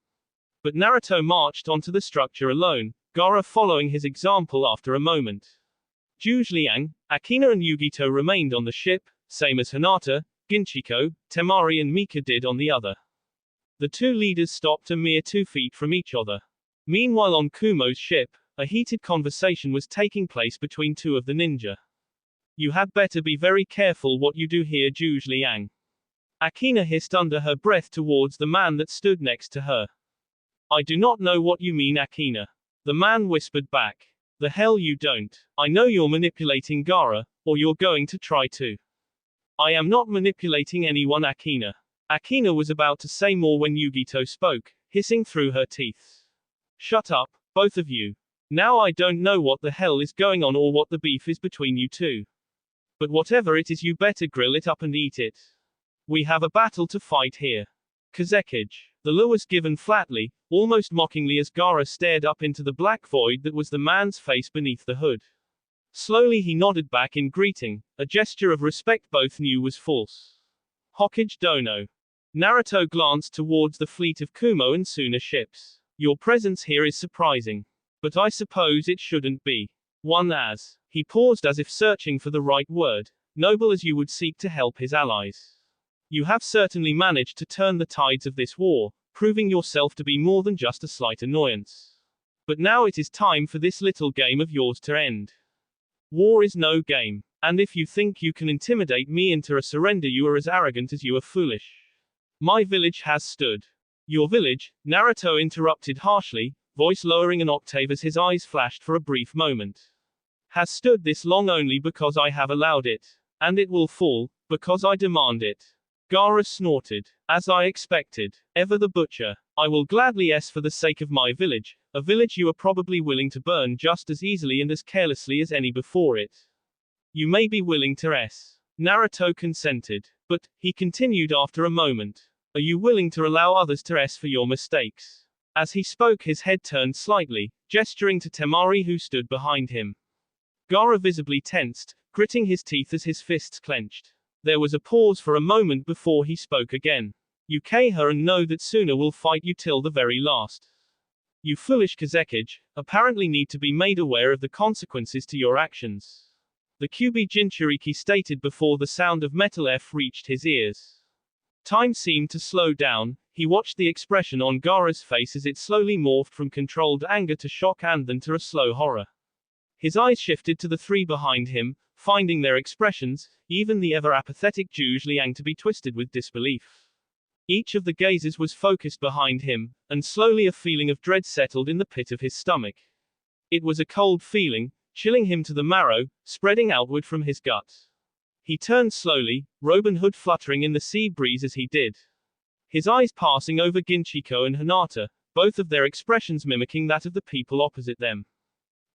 But Naruto marched onto the structure alone, Gaara following his example after a moment. Liang, Akina and Yugito remained on the ship, same as Hinata, Ginchiko, Temari and Mika did on the other. The two leaders stopped a mere 2 feet from each other. Meanwhile on Kumo's ship, a heated conversation was taking place between 2 of the ninja. You had better be very careful what you do here, Liang. Akina hissed under her breath towards the man that stood next to her. I do not know what you mean, Akina. The man whispered back. The hell you don't. I know you're manipulating Gaara, or you're going to try to. I am not manipulating anyone, Akina. Akina was about to say more when Yugito spoke, hissing through her teeth. Shut up, both of you. Now I don't know what the hell is going on or what the beef is between you two. But whatever it is, you better grill it up and eat it. We have a battle to fight here. Kazekage. The lure was given flatly, almost mockingly, as Gaara stared up into the black void that was the man's face beneath the hood. Slowly he nodded back in greeting, a gesture of respect both knew was false. Hokage Dono. Naruto glanced towards the fleet of Kumo and Suna ships. Your presence here is surprising. But I suppose it shouldn't be. One as. He paused as if searching for the right word. Noble as you would seek to help his allies. You have certainly managed to turn the tides of this war, proving yourself to be more than just a slight annoyance. But now it is time for this little game of yours to end. War is no game. And if you think you can intimidate me into a surrender, you are as arrogant as you are foolish. My village has stood. Your village, Naruto interrupted harshly, voice lowering an octave as his eyes flashed for a brief moment. Has stood this long only because I have allowed it. And it will fall, because I demand it. Gaara snorted. As I expected. Ever the butcher. I will gladly for the sake of my village, a village you are probably willing to burn just as easily and as carelessly as any before it. You may be willing to Naruto consented. But, he continued after a moment. Are you willing to allow others to for your mistakes? As he spoke, his head turned slightly, gesturing to Temari who stood behind him. Gaara visibly tensed, gritting his teeth as his fists clenched. There was a pause for a moment before he spoke again. You her and know that Suna will fight you till the very last. You foolish Kazekage, apparently need to be made aware of the consequences to your actions. The Kyubi Jinchuriki stated before the sound of metal reached his ears. Time seemed to slow down. He watched the expression on Gaara's face as it slowly morphed from controlled anger to shock and then to a slow horror. His eyes shifted to the three behind him, finding their expressions, even the ever apathetic Zhuge Liang, to be twisted with disbelief. Each of the gazes was focused behind him, and slowly a feeling of dread settled in the pit of his stomach. It was a cold feeling, chilling him to the marrow, spreading outward from his gut. He turned slowly, robe and hood fluttering in the sea breeze as he did. His eyes passing over Ginchiko and Hinata, both of their expressions mimicking that of the people opposite them.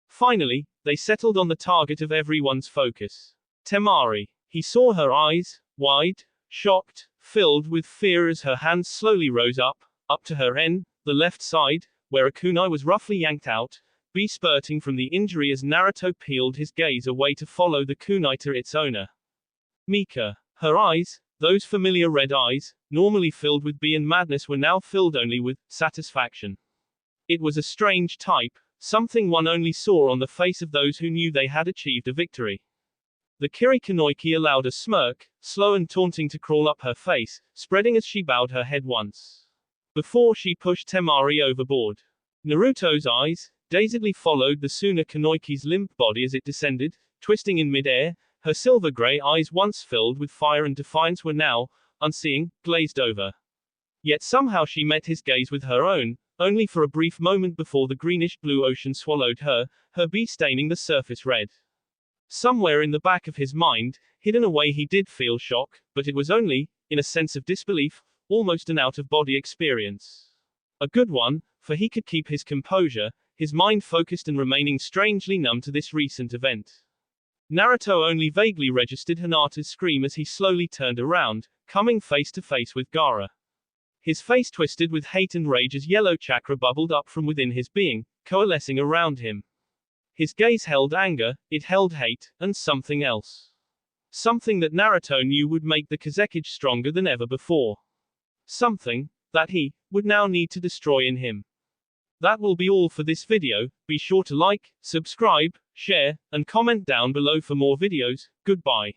Finally, they settled on the target of everyone's focus. Temari. He saw her eyes, wide, shocked, filled with fear as her hands slowly rose up to her the left side, where a kunai was roughly yanked out, spurting from the injury as Naruto peeled his gaze away to follow the kunai to its owner. Mika. Her eyes, those familiar red eyes, normally filled with and madness, were now filled only with satisfaction. It was a strange type, something one only saw on the face of those who knew they had achieved a victory. The Kirikonoiki allowed a smirk, slow and taunting, to crawl up her face, spreading as she bowed her head once, before she pushed Temari overboard. Naruto's eyes dazedly followed the Suna Kanoiki's limp body as it descended, twisting in mid-air. Her silver-gray eyes, once filled with fire and defiance, were now, unseeing, glazed over. Yet somehow she met his gaze with her own, only for a brief moment before the greenish-blue ocean swallowed her staining the surface red. Somewhere in the back of his mind, hidden away, he did feel shock, but it was only, in a sense of disbelief, almost an out-of-body experience. A good one, for he could keep his composure, his mind focused and remaining strangely numb to this recent event. Naruto only vaguely registered Hinata's scream as he slowly turned around, coming face to face with Gaara. His face twisted with hate and rage as yellow chakra bubbled up from within his being, coalescing around him. His gaze held anger, it held hate, and something else. Something that Naruto knew would make the Kazekage stronger than ever before. Something that he would now need to destroy in him. That will be all for this video. Be sure to like, subscribe, share, and comment down below for more videos. Goodbye.